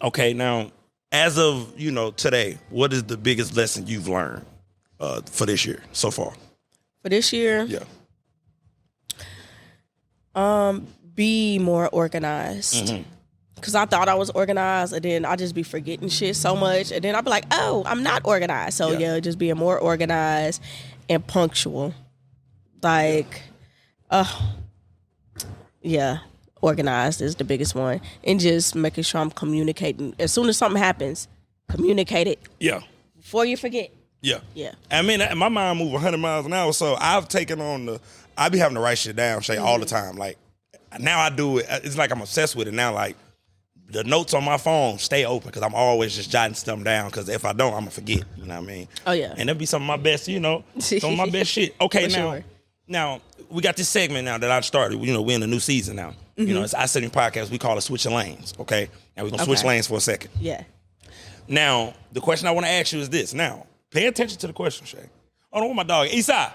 Okay, now, as of, today, what is the biggest lesson you've learned for this year so far? For this year? Yeah. Be more organized. Because I thought I was organized, and then I just be forgetting shit so much, and then I'll be like, oh, I'm not organized. So yeah, just being more organized and punctual. Like, yeah, organized is the biggest one. And just making sure I'm communicating. As soon as something happens, communicate it. Yeah. Before you forget. Yeah. Yeah. I mean, my mind move 100 miles an hour, so I've taken on I be having to write shit down, Shay, all the time. Like, now I do it. It's like I'm obsessed with it now. Like, the notes on my phone stay open because I'm always just jotting stuff down because if I don't, I'm going to forget. You know what I mean? Oh, yeah. And that'd be some of my best, some of my best shit. Okay, For now, we got this segment now that I started. We're in a new season now. It's I Said Podcast. We call it Switching Lanes, okay? Now we're going to switch lanes for a second. Yeah. Now, the question I want to ask you is this. Now, pay attention to the question, Shay. Hold on, my dog. Isai,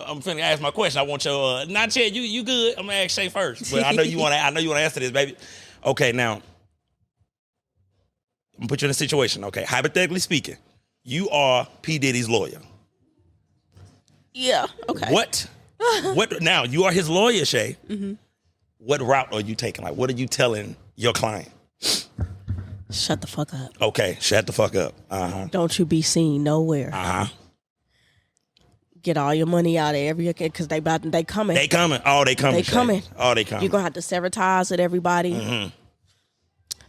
I'm finna ask my question. I want your, not Chad, you good. I'm going to ask Shay first. But I know you want to answer this, baby. Okay, now, I'm gonna put you in a situation, okay? Hypothetically speaking, you are P. Diddy's lawyer. Yeah, okay. What now, you are his lawyer, Shay. Mm-hmm. What route are you taking? Like, what are you telling your client? Shut the fuck up. Okay, shut the fuck up. Don't you be seen nowhere. Get all your money out of every, because they coming. They coming. Oh, they coming. They coming. Oh, they coming. You're gonna have to sever ties with everybody. Mm-hmm.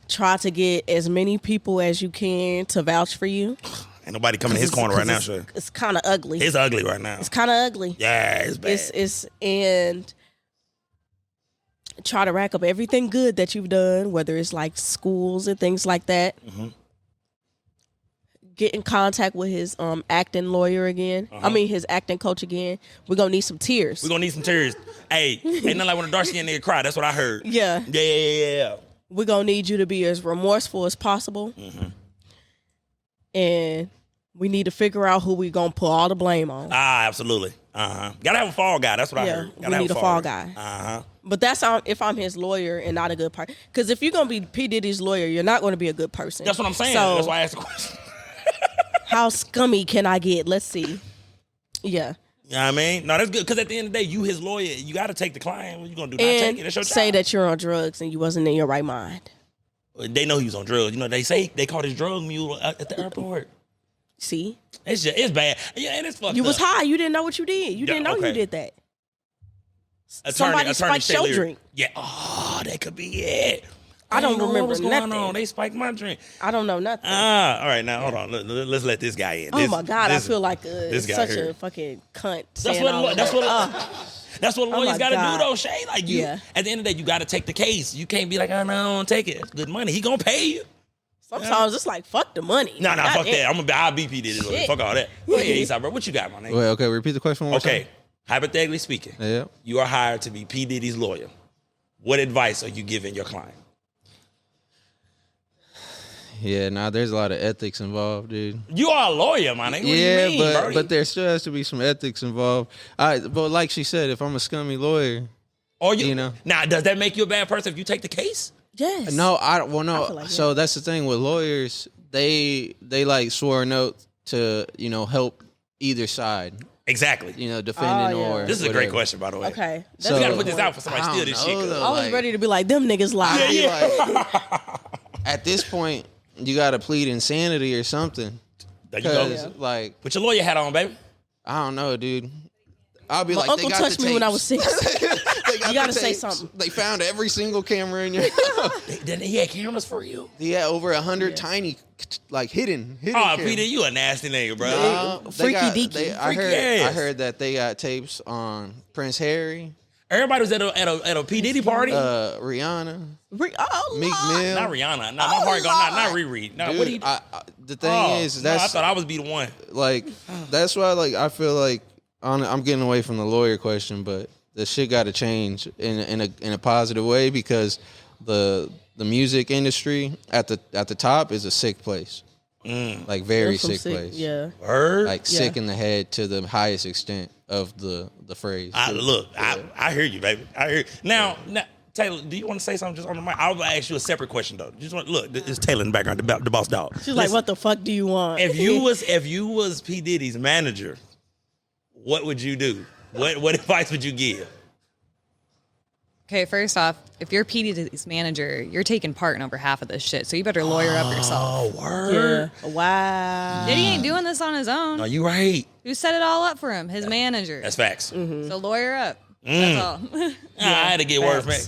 Try to get as many people as you can to vouch for you. Ain't nobody coming in his corner right now, Shay. It's kind of ugly. It's ugly right now. It's kind of ugly. Yeah, it's bad. And try to rack up everything good that you've done, whether it's like schools and things like that. Mm-hmm. Get in contact with his acting lawyer again. I mean, his acting coach again. We're going to need some tears. We're going to need some tears. Hey, ain't nothing like when a dark-skinned nigga cry. That's what I heard. Yeah. Yeah. We're going to need you to be as remorseful as possible. Mm-hmm. And we need to figure out who we going to put all the blame on. Absolutely. Gotta have a fall guy. That's what I heard. We need a fall guy. But that's if I'm his lawyer and not a good person. Because if you're going to be P. Diddy's lawyer, you're not going to be a good person. That's what I'm saying. So, that's why I asked the question. How scummy can I get? Let's see. Yeah. You know what I mean? No, that's good. Because at the end of the day, you his lawyer. You got to take the client. What you going to do? And not take it. That's your job. Say that you're on drugs and you wasn't in your right mind. They know he was on drugs. They caught his drug mule at the airport. See? It's bad. Yeah, and it's fucked up. You was high. You didn't know what you did. You didn't know you did that. Somebody spiked your drink. Yeah. Oh, that could be it. I don't remember what's nothing. going on. They spiked my drink. I don't know nothing. All right, now hold on. Let's let this guy in. Oh my God, I feel like such here. A fucking cunt. That's what lawyers got to do though, Shay. Like you, at the end of the day, you got to take the case. You can't be like, oh no, I don't take it. It's good money. He gonna pay you. Sometimes it's like fuck the money. No, fuck that. I'll be P. Diddy. Fuck all that. Hey, Eastside, bro, what you got, my nigga? Wait, okay, repeat the question one more time. Okay, hypothetically speaking, you are hired to be P. Diddy's lawyer. What advice are you giving your client? Yeah, there's a lot of ethics involved, dude. You are a lawyer, my nigga. What do you mean, but there still has to be some ethics involved. But like she said, if I'm a scummy lawyer, you know. Now, does that make you a bad person if you take the case? Yes. No, no. So that's the thing with lawyers. They like swore an oath to help either side. Exactly. Defending or. This is a great question, by the way. Okay. So, you got to put this out for somebody to steal this shit. I was ready to be like, them niggas lie. Yeah. At this point, you got to plead insanity or something. There you go. Like, put your lawyer hat on, baby. I don't know, dude. I'll be My like, uncle touched me when I was 6. You got to say something. They found every single camera in your house. He had cameras for you? He had over 100 tiny, hidden Oh, Peter, you a nasty nigga, bro. Freaky deaky. I heard that they got tapes on Prince Harry. Everybody was at a P. Diddy party? Rihanna. Meek Mill. Not Rihanna. No, my heart gone. Not Riri. No, Dude, the thing is, I thought I was be the one. Like, that's why, I feel like I'm getting away from the lawyer question, but the shit got to change in a positive way because the music industry at the top is a sick place. Like very sick place. Yeah. Like sick in the head to the highest extent of the phrase. I hear you, baby. I hear you. Now, Taylor, do you want to say something just on the mic? I'll ask you a separate question though. It's Taylor in the background, the boss dog. She's like, what the fuck do you want? If you was P. Diddy's manager, what would you do? What advice would you give? Okay, first off, if you're P. Diddy's manager, you're taking part in over half of this shit, so you better lawyer up yourself. Oh, word. Yeah. Wow. Diddy ain't doing this on his own. No, you right. Who set it all up for him? His manager. That's facts. So lawyer up. That's all. I had to get words, man.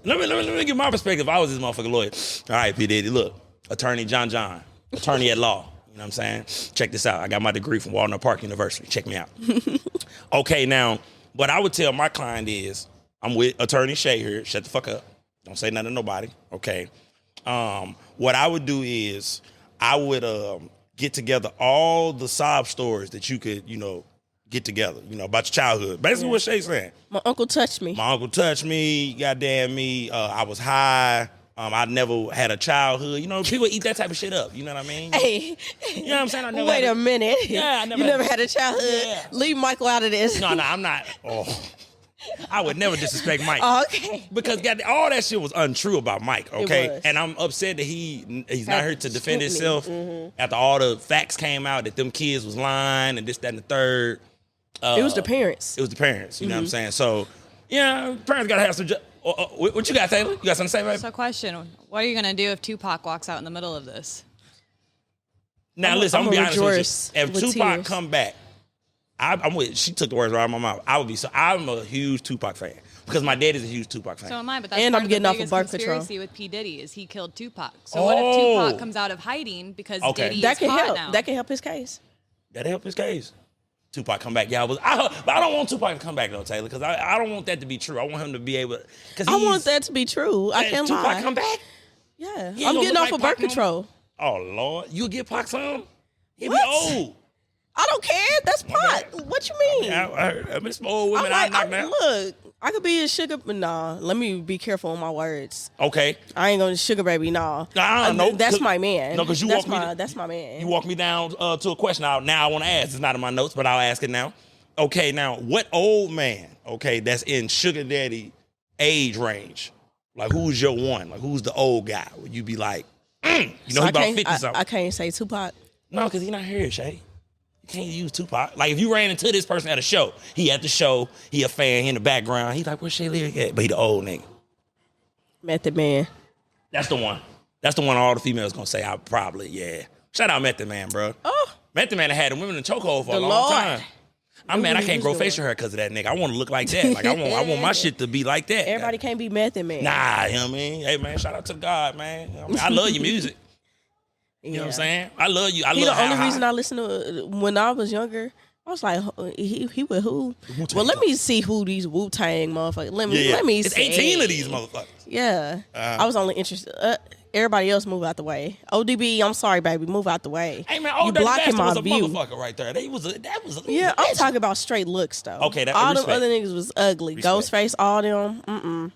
Let me give my perspective. I was this motherfucking lawyer. All right, P. Diddy, look. Attorney John, attorney at law. You know what I'm saying? Check this out. I got my degree from Walnut Park University. Check me out. Okay, now, what I would tell my client is, I'm with attorney Shay here. Shut the fuck up. Don't say nothing to nobody. Okay. What I would do is I would get together all the sob stories that you could, get together, about your childhood. Basically what Shay's saying. My uncle touched me. My uncle touched me. Goddamn me. I was high. I never had a childhood. People eat that type of shit up. You know what I mean? Hey. You know what I'm saying? I never Wait a minute. Yeah, I never You never had a childhood? Yeah. Leave Michael out of this. No, I'm not. Oh. I would never disrespect Mike. Oh, okay. Because all that shit was untrue about Mike, okay? It was. And I'm upset that he's not here to defend scrutiny. himself after all the facts came out that them kids was lying and this, that, and the third. It was the parents. It was the parents, you know what I'm saying? So, parents got to have some... what you got, Taylor? You got something to say, baby? So question, what are you going to do if Tupac walks out in the middle of this? Now, listen, I'm going to be honest with rejoice you. If with Tupac tears. come back, I'm with... She took the words right out of my mouth. I'm a huge Tupac fan because my dad is a huge Tupac fan. So am I, but that's And part I'm of getting the off of biggest birth control. conspiracy with P. Diddy is he killed Tupac. So what if Tupac comes out of hiding because Diddy That is can caught help. now? That can help his case. That'll help his case. Tupac come back, but I don't want Tupac to come back though, Taylor, because I don't want that to be true. I want him to be able. I want that to be true. I can't Tupac lie. come back. Yeah, He ain't I'm gonna getting look off like of birth Pac no control. Oh Lord, you get Pac some? He be What? old. I don't care. That's pot. What you mean? I mean, some old women I knock down. Look, I could be a sugar, but nah. Let me be careful on my words. Okay. I ain't gonna sugar baby. Nah. No, that's my man. No, because that's my man. You walk me down to a question. Now I want to ask. It's not in my notes, but I'll ask it now. Okay, now what old man? Okay, that's in sugar daddy age range. Like who's your one? Like who's the old guy? Would you be like, he about 50 something? I can't say Tupac. No, because he's not here, Shay. You can't use Tupac. Like if you ran into this person at a show, he at the show, he a fan, he in the background. He's like, where's Shay Lyriq at? But he the old nigga. Method Man. That's the one. That's the one all the females gonna say. I probably, yeah. Shout out Method Man, bro. Oh, Method Man had the women in chokehold for a the long Lord. time. I can't grow facial hair because of that nigga. I want to look like that. Like I want my shit to be like that. Everybody can't be Method Man. Nah, you know what I mean? Hey man, shout out to God, man. I love your music. You know what I'm saying? I love you. The only reason I listened to when I was younger, I was like, he with who? Wu-Tang Well, let me see who these Wu-Tang motherfuckers. Let me It's see. 18 of these motherfuckers. Yeah, I was only interested. Everybody else move out the way. ODB, I'm sorry, baby, move out the way. Hey man, you Old Dirty blocking Bastard my was a view. motherfucker right there. That was a Yeah, I'm legend. talking about straight looks though. Okay, all respect. them other niggas was ugly. Respect. Ghostface, all them.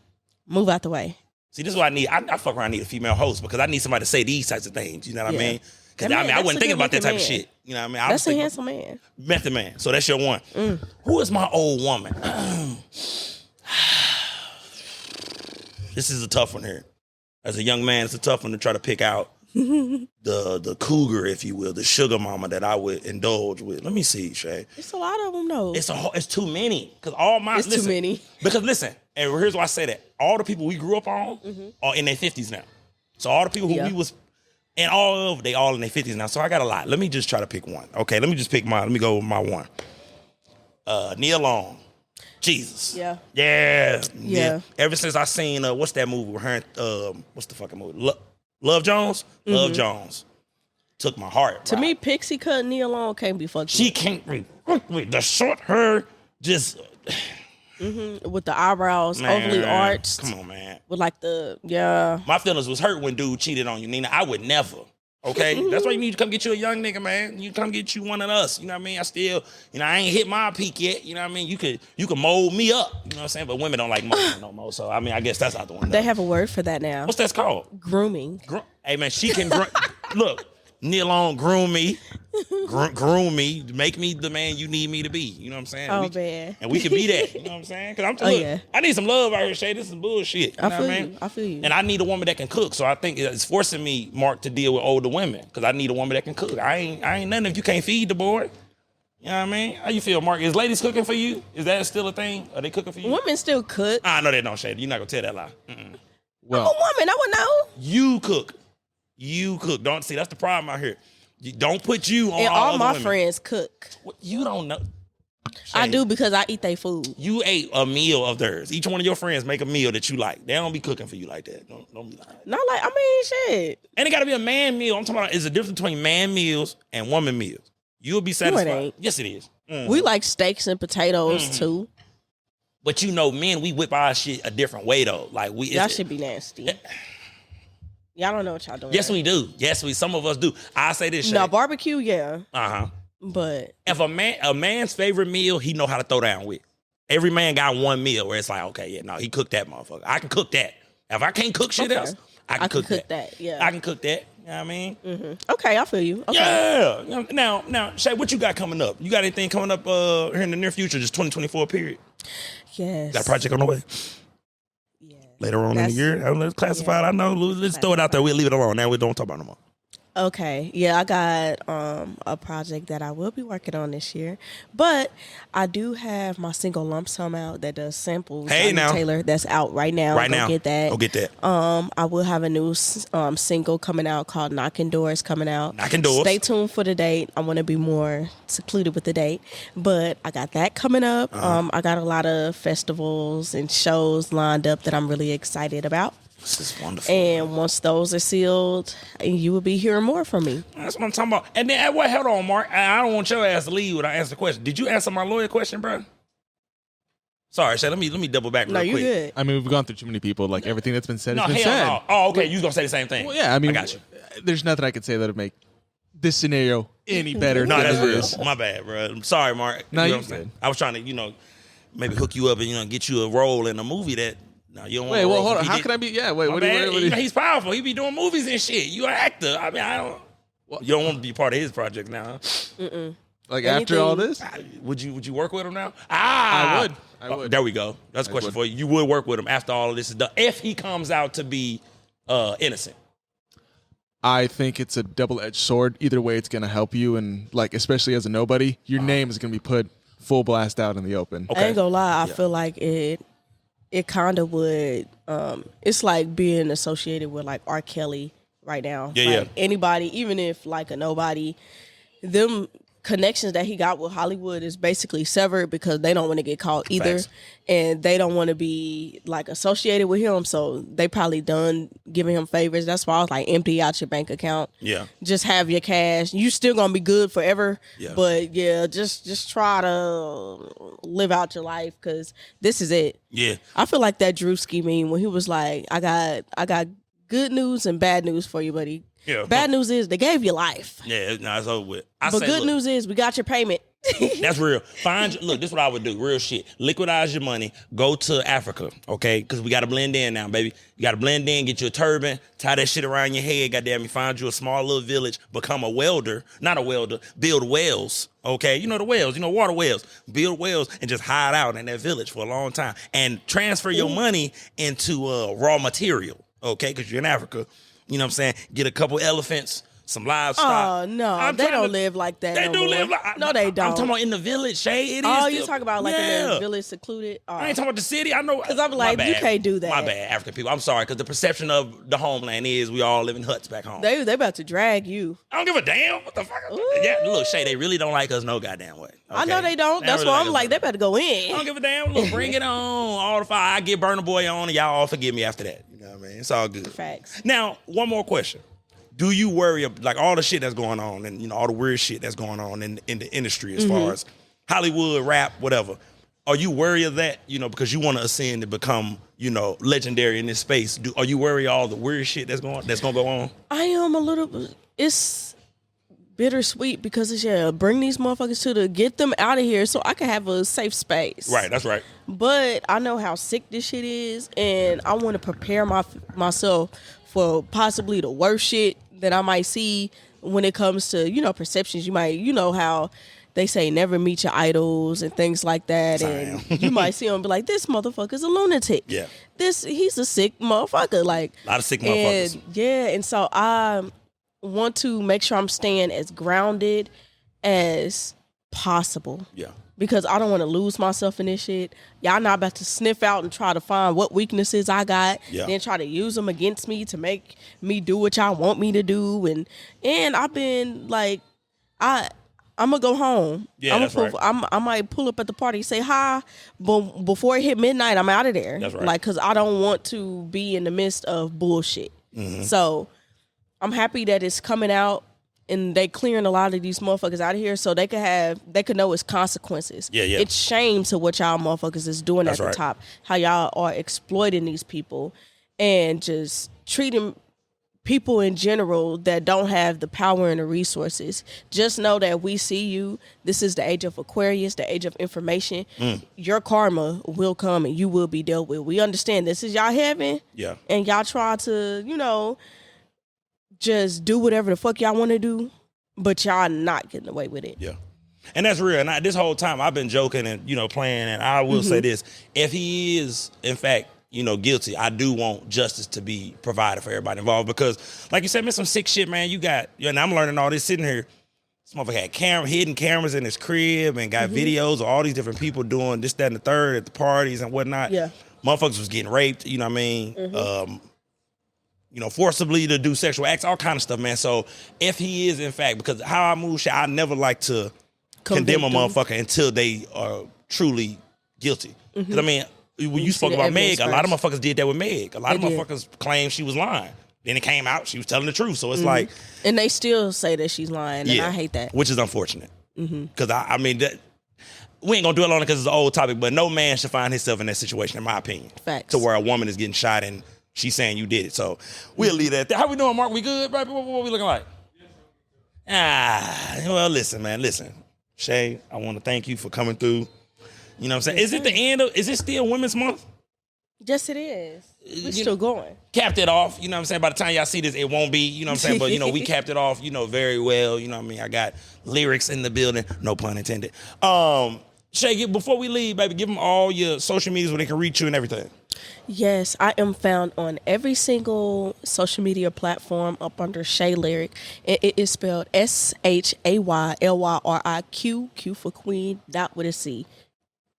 Move out the way. See, this is what I need. I fuck around. I need a female host because I need somebody to say these types of things. You know what I Yeah. mean? Because That man, I that's wasn't a thinking good about that type of looking shit. You know what I mean? I That's was a thinking handsome man. Method Man. So that's your one. Who is my old woman? This is a tough one here. As a young man, it's a tough one to try to pick out the cougar, if you will, the sugar mama that I would indulge with. Let me see, Shay. It's a lot of them though. It's too many. Because all my It's too many. Because listen, and here's why I say that. All the people we grew up on are in their 50s now. So all the people who we was and they all in their 50s now. So I got a lot. Let me just try to pick one. Okay, let me just pick mine. Let me go with my one. Nia Long. Jesus. Yeah. Ever since I seen what's that movie with her? What's the fucking movie? Love Jones. Love Jones took my heart. To me, Pixie Cut and Nia Long can't be fucked. She can't be with the short hair, just with the eyebrows overly arched. Come on, man. With like the My feelings was hurt when dude cheated on you, Nina. I would never. Okay, that's why you need to come get you a young nigga, man. You come get you one of us. You know what I mean? I still, I ain't hit my peak yet. You know what I mean? You could mold me up. You know what I'm saying? But women don't like molding no more. So I mean, I guess that's out the window. They have a word for that now. What's that called? Grooming. Hey man, she can look. Nia Long, groom me, make me the man you need me to be. You know what I'm saying? Oh man, and we can be that. You know what I'm saying? Because I need some love out here, Shay. This is bullshit. You know what I mean? I feel you. And I need a woman that can cook. So I think it's forcing me, Mark, to deal with older women because I need a woman that can cook. I ain't nothing if you can't feed the boy. You know what I mean? How you feel, Mark? Is ladies cooking for you? Is that still a thing? Are they cooking for you? Women still cook. I know they don't, Shay. You're not gonna tell that lie. I'm a woman. I would know. You cook. Don't see. That's the problem out here. Don't put you on. And all my women. friends cook. You don't know. I Shay, do because I eat their food. You ate a meal of theirs. Each one of your friends make a meal that you like. They don't be cooking for you like that. Don't be lying. Not like, I mean, shit. And it got to be a man meal. I'm talking about. It's a difference between man meals and woman meals. You'll be satisfied. ain't. Yes, it is. We like steaks and potatoes too. But you know, men, we whip our shit a different way though. Like Y'all should be nasty. Y'all don't know what y'all doing. Yes, we do. Some of us do. I say this shit. No, barbecue, yeah. But if a man's favorite meal, he know how to throw down with. Every man got one meal where it's like, okay, yeah, no, he cooked that motherfucker. I can cook that. If I can't cook shit else, I can cook that. Yeah, I can cook that. You know what I mean? Okay, I feel you. Okay. Yeah. Now, Shay, what you got coming up? You got anything coming up here in the near future? Just 2024 period. Yes. Got a project on the way. Yeah. Later on in the year, let's classify it. I know. Let's throw it out there. We'll leave it alone. Now we don't talk about it no more. Okay. Yeah, I got a project that I will be working on this year. But I do have my single Lump Sum out that does samples. Hey, now. Taylor, that's out right now. Go get that. Go get that. I will have a new single coming out called Knocking Doors coming out. Knocking Doors. Stay tuned for the date. I want to be more secluded with the date. But I got that coming up. I got a lot of festivals and shows lined up that I'm really excited about. This is wonderful. And once those are sealed, you will be hearing more from me. That's what I'm talking about. And then, hold on, Mark. I don't want your ass to leave without answering the question. Did you answer my lawyer question, bro? Sorry, Shay. Let me double back real quick. No, you good. I mean, we've gone through too many people. Like, everything that's been said has been said. No. Oh, okay. You was going to say the same thing. Well, yeah, I mean, I got you. There's nothing I could say that would make this scenario any better. No, than that's it real. is. My bad, bro. I'm sorry, Mark. No, you know you're what I'm saying? good. I was trying to, maybe hook you up and, get you a role in a movie that, no, you don't want Wait, to well, hold on. How can I be? Yeah, wait. What do you? He's powerful. He be doing movies and shit. You an actor. I mean, I don't. You don't want to be part of his project now, huh? Like, after all this? Would you work with him now? I would. There we go. That's a question for you. You would work with him after all of this is done if he comes out to be innocent. I think it's a double-edged sword. Either way, it's going to help you, and like, especially as a nobody, your name is going to be put full blast out in the open. I ain't gonna lie. I feel like it kind of would. It's like being associated with like R. Kelly right now. Yeah, like anybody, even if like a nobody, them connections that he got with Hollywood is basically severed because they don't want to get caught either. Facts. And they don't want to be like associated with him, so they probably done giving him favors. That's why I was like, empty out your bank account. Yeah. Just have your cash. You still gonna be good forever. Yeah. But yeah, just try to live out your life because this is it. Yeah. I feel like that Drewski meme when he was like, I got good news and bad news for you, buddy. Yeah. Bad news is they gave you life. Yeah, no, it's over with. But good news is we got your payment. That's real. Look, this is what I would do. Real shit. Liquidize your money. Go to Africa, okay? Because we got to blend in now, baby. You got to blend in, get you a turban, tie that shit around your head, goddamn me. Find you a small little village, become a welder. Not a welder. Build wells, okay? You know the wells, water wells. Build wells and just hide out in that village for a long time. And transfer your money into raw material, okay? Because you're in Africa. You know what I'm saying? Get a couple elephants, some livestock. Oh, no. They don't live like that. They do live like No, they don't. I'm talking about in the village, Shay. It is. Oh, you talking about like in the village secluded? Oh. I ain't talking about the city. I know. Because I'm like, you can't do that. My bad, African people. I'm sorry, because the perception of the homeland is we all live in huts back home. They about to drag you. I don't give a damn. What the fuck? Ooh. Yeah, look, Shay, they really don't like us no goddamn way. Okay? I know they don't. That's why I'm like, they better go in. I don't give a damn. Look, bring it on. All the fire. I get Burna Boy on, and y'all all forgive me after that. You know what I mean? It's all good. Facts. Now, one more question. Do you worry like all the shit that's going on and all the weird shit that's going on in the industry as far as Hollywood, rap, whatever? Are you worried of that? Because you want to ascend to become, legendary in this space. Are you worried all the weird shit that's gonna go on? I am a little. It's bittersweet because it's bring these motherfuckers get them out of here so I can have a safe space. Right, that's right. But I know how sick this shit is, and I want to prepare myself for possibly the worst shit that I might see when it comes to, perceptions. You might, how they say never meet your idols and things like that. Damn. And you might see him and be like, this motherfucker's a lunatic. Yeah. He's a sick motherfucker. Like, a lot of sick motherfuckers. And so I want to make sure I'm staying as grounded as possible. Yeah. Because I don't want to lose myself in this shit. Y'all not about to sniff out and try to find what weaknesses I got, then try to use them against me to make me do what y'all want me to do. And I've been like, I'm gonna go home. Yeah, that's right. I might pull up at the party, say hi, but before it hit midnight, I'm out of there. That's right. Like, cause I don't want to be in the midst of bullshit. So I'm happy that it's coming out. And they clearing a lot of these motherfuckers out of here so they could know its consequences. Yeah. It's shame to what y'all motherfuckers is doing at the top. How y'all are exploiting these people and just treating people in general that don't have the power and the resources. Just know that we see you. This is the age of Aquarius, the age of information. Your karma will come and you will be dealt with. We understand this is y'all heaven. Yeah. And y'all try to, just do whatever the fuck y'all want to do, but y'all not getting away with it. Yeah. And that's real. And this whole time I've been joking and, playing. And I will say this. If he is, in fact, guilty, I do want justice to be provided for everybody involved. Because, like you said, man, some sick shit, man. You got, and I'm learning all this sitting here. This motherfucker had hidden cameras in his crib and got videos of all these different people doing this, that, and the third at the parties and whatnot. Yeah. Motherfuckers was getting raped, you know what I mean? Forcibly to do sexual acts, all kind of stuff, man. So if he is, in fact, because how I move shit, I never like to condemn a motherfucker until they are truly guilty. Because, I mean, when you spoke about Meg, a lot of motherfuckers did that with Meg. A lot of motherfuckers claimed she was lying. Then it came out, she was telling the truth. So it's like... And they still say that she's lying, and I hate that. Which is unfortunate. Because, I mean, we ain't going to dwell on it because it's an old topic, but no man should find himself in that situation, in my opinion. Facts. To where a woman is getting shot and she's saying you did it. So we'll leave that there. How we doing, Mark? We good, baby? What we looking like? Well, listen, man. Listen. Shay, I want to thank you for coming through. You know what I'm saying? Is it the end of, is it still Women's Month? Yes, it is. We're still going. Capped it off. You know what I'm saying? By the time y'all see this, it won't be. You know what I'm saying? But, we capped it off, very well. You know what I mean? I got lyrics in the building. No pun intended. Shay, before we leave, baby, give them all your social medias where they can reach you and everything. Yes, I am found on every single social media platform up under Shay Lyriq. It is spelled SHAYLYRIQ, Q for Queen, dot with a C.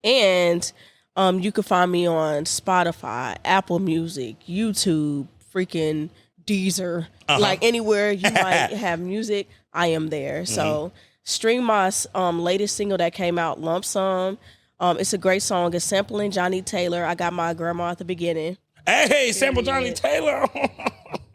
And you can find me on Spotify, Apple Music, YouTube, freaking Deezer. Like anywhere you might have music, I am there. So stream my latest single that came out, Lump Sum. It's a great song. It's sampling Johnny Taylor. I got my grandma at the beginning. Hey, sample Johnny Taylor.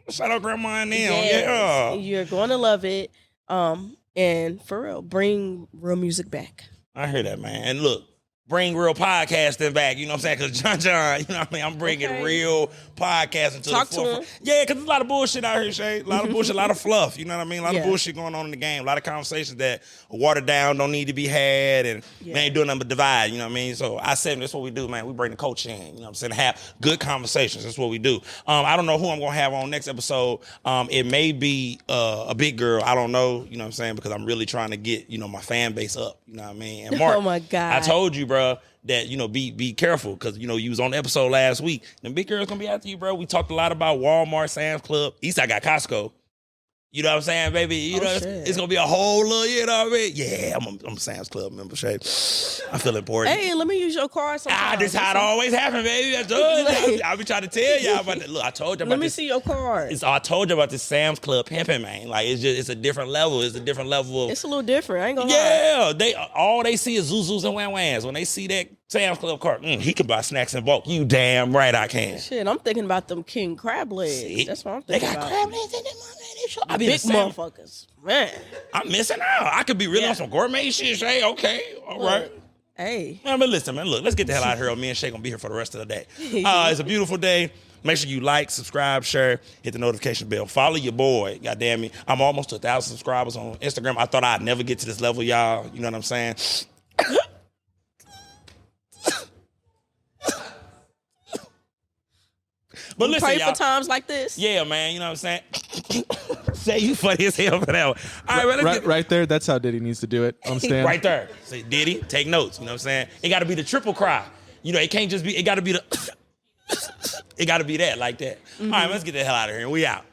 Shout out grandma and them. Yeah. You're going to love it. And for real, bring real music back. I hear that, man. And look, bring real podcasting back. You know what I'm saying? Because John, you know what I mean? I'm bringing real podcasting to the forefront. Yeah, because there's a lot of bullshit out here, Shay. A lot of bullshit, a lot of fluff. You know what I mean? A lot of bullshit going on in the game. A lot of conversations that are watered down, don't need to be had, and man ain't doing nothing but divide. You know what I mean? So I said that's what we do, man. We bring the culture in. You know what I'm saying? Have good conversations. That's what we do. I don't know who I'm going to have on next episode. It may be a big girl. I don't know. You know what I'm saying? Because I'm really trying to get, my fan base up. You know what I mean? And Mark, oh my God. I told you, bro, that, be careful because, you was on the episode last week. The big girl's going to be after you, bro. We talked a lot about Walmart, Sam's Club. Eastside got Costco. You know what I'm saying, baby? It's going to be a whole little, you know what I mean? Yeah, I'm a Sam's Club member, Shay. I feel important. Hey, let me use your card sometime. This how it always happens, baby. I be trying to tell y'all about that. Look, I told you about this. Let me see your card. I told you about this Sam's Club pimping, man. Like, it's a different level. It's a different level. It's a little different. I ain't going to lie. All they see is Zuzus and Wham Whams. When they see that Sam's Club card, he can buy snacks in bulk. You damn right I can. Shit, I'm thinking about them king crab legs. See? That's what I'm thinking about. They got crab legs in them, man. I be big motherfuckers. Man. I'm missing out. I could be really on some gourmet shit, Shay. Okay. All right. Hey. Man, but listen, man. Look, let's get the hell out of here. Me and Shay gonna be here for the rest of the day. It's a beautiful day. Make sure you like, subscribe, share, hit the notification bell. Follow your boy. God damn me. I'm almost to 1,000 subscribers on Instagram. I thought I'd never get to this level, y'all. You know what I'm saying? But listen, pray y'all, for times like this. Yeah, man. You know what I'm saying? Say you funny as hell for that one. All right, right there. That's how Diddy needs to do it on stand. Right there. Say, Diddy, take notes. You know what I'm saying? It got to be the triple cry. It can't just be. It got to be the. It got to be that like that. All right, let's get the hell out of here. We out.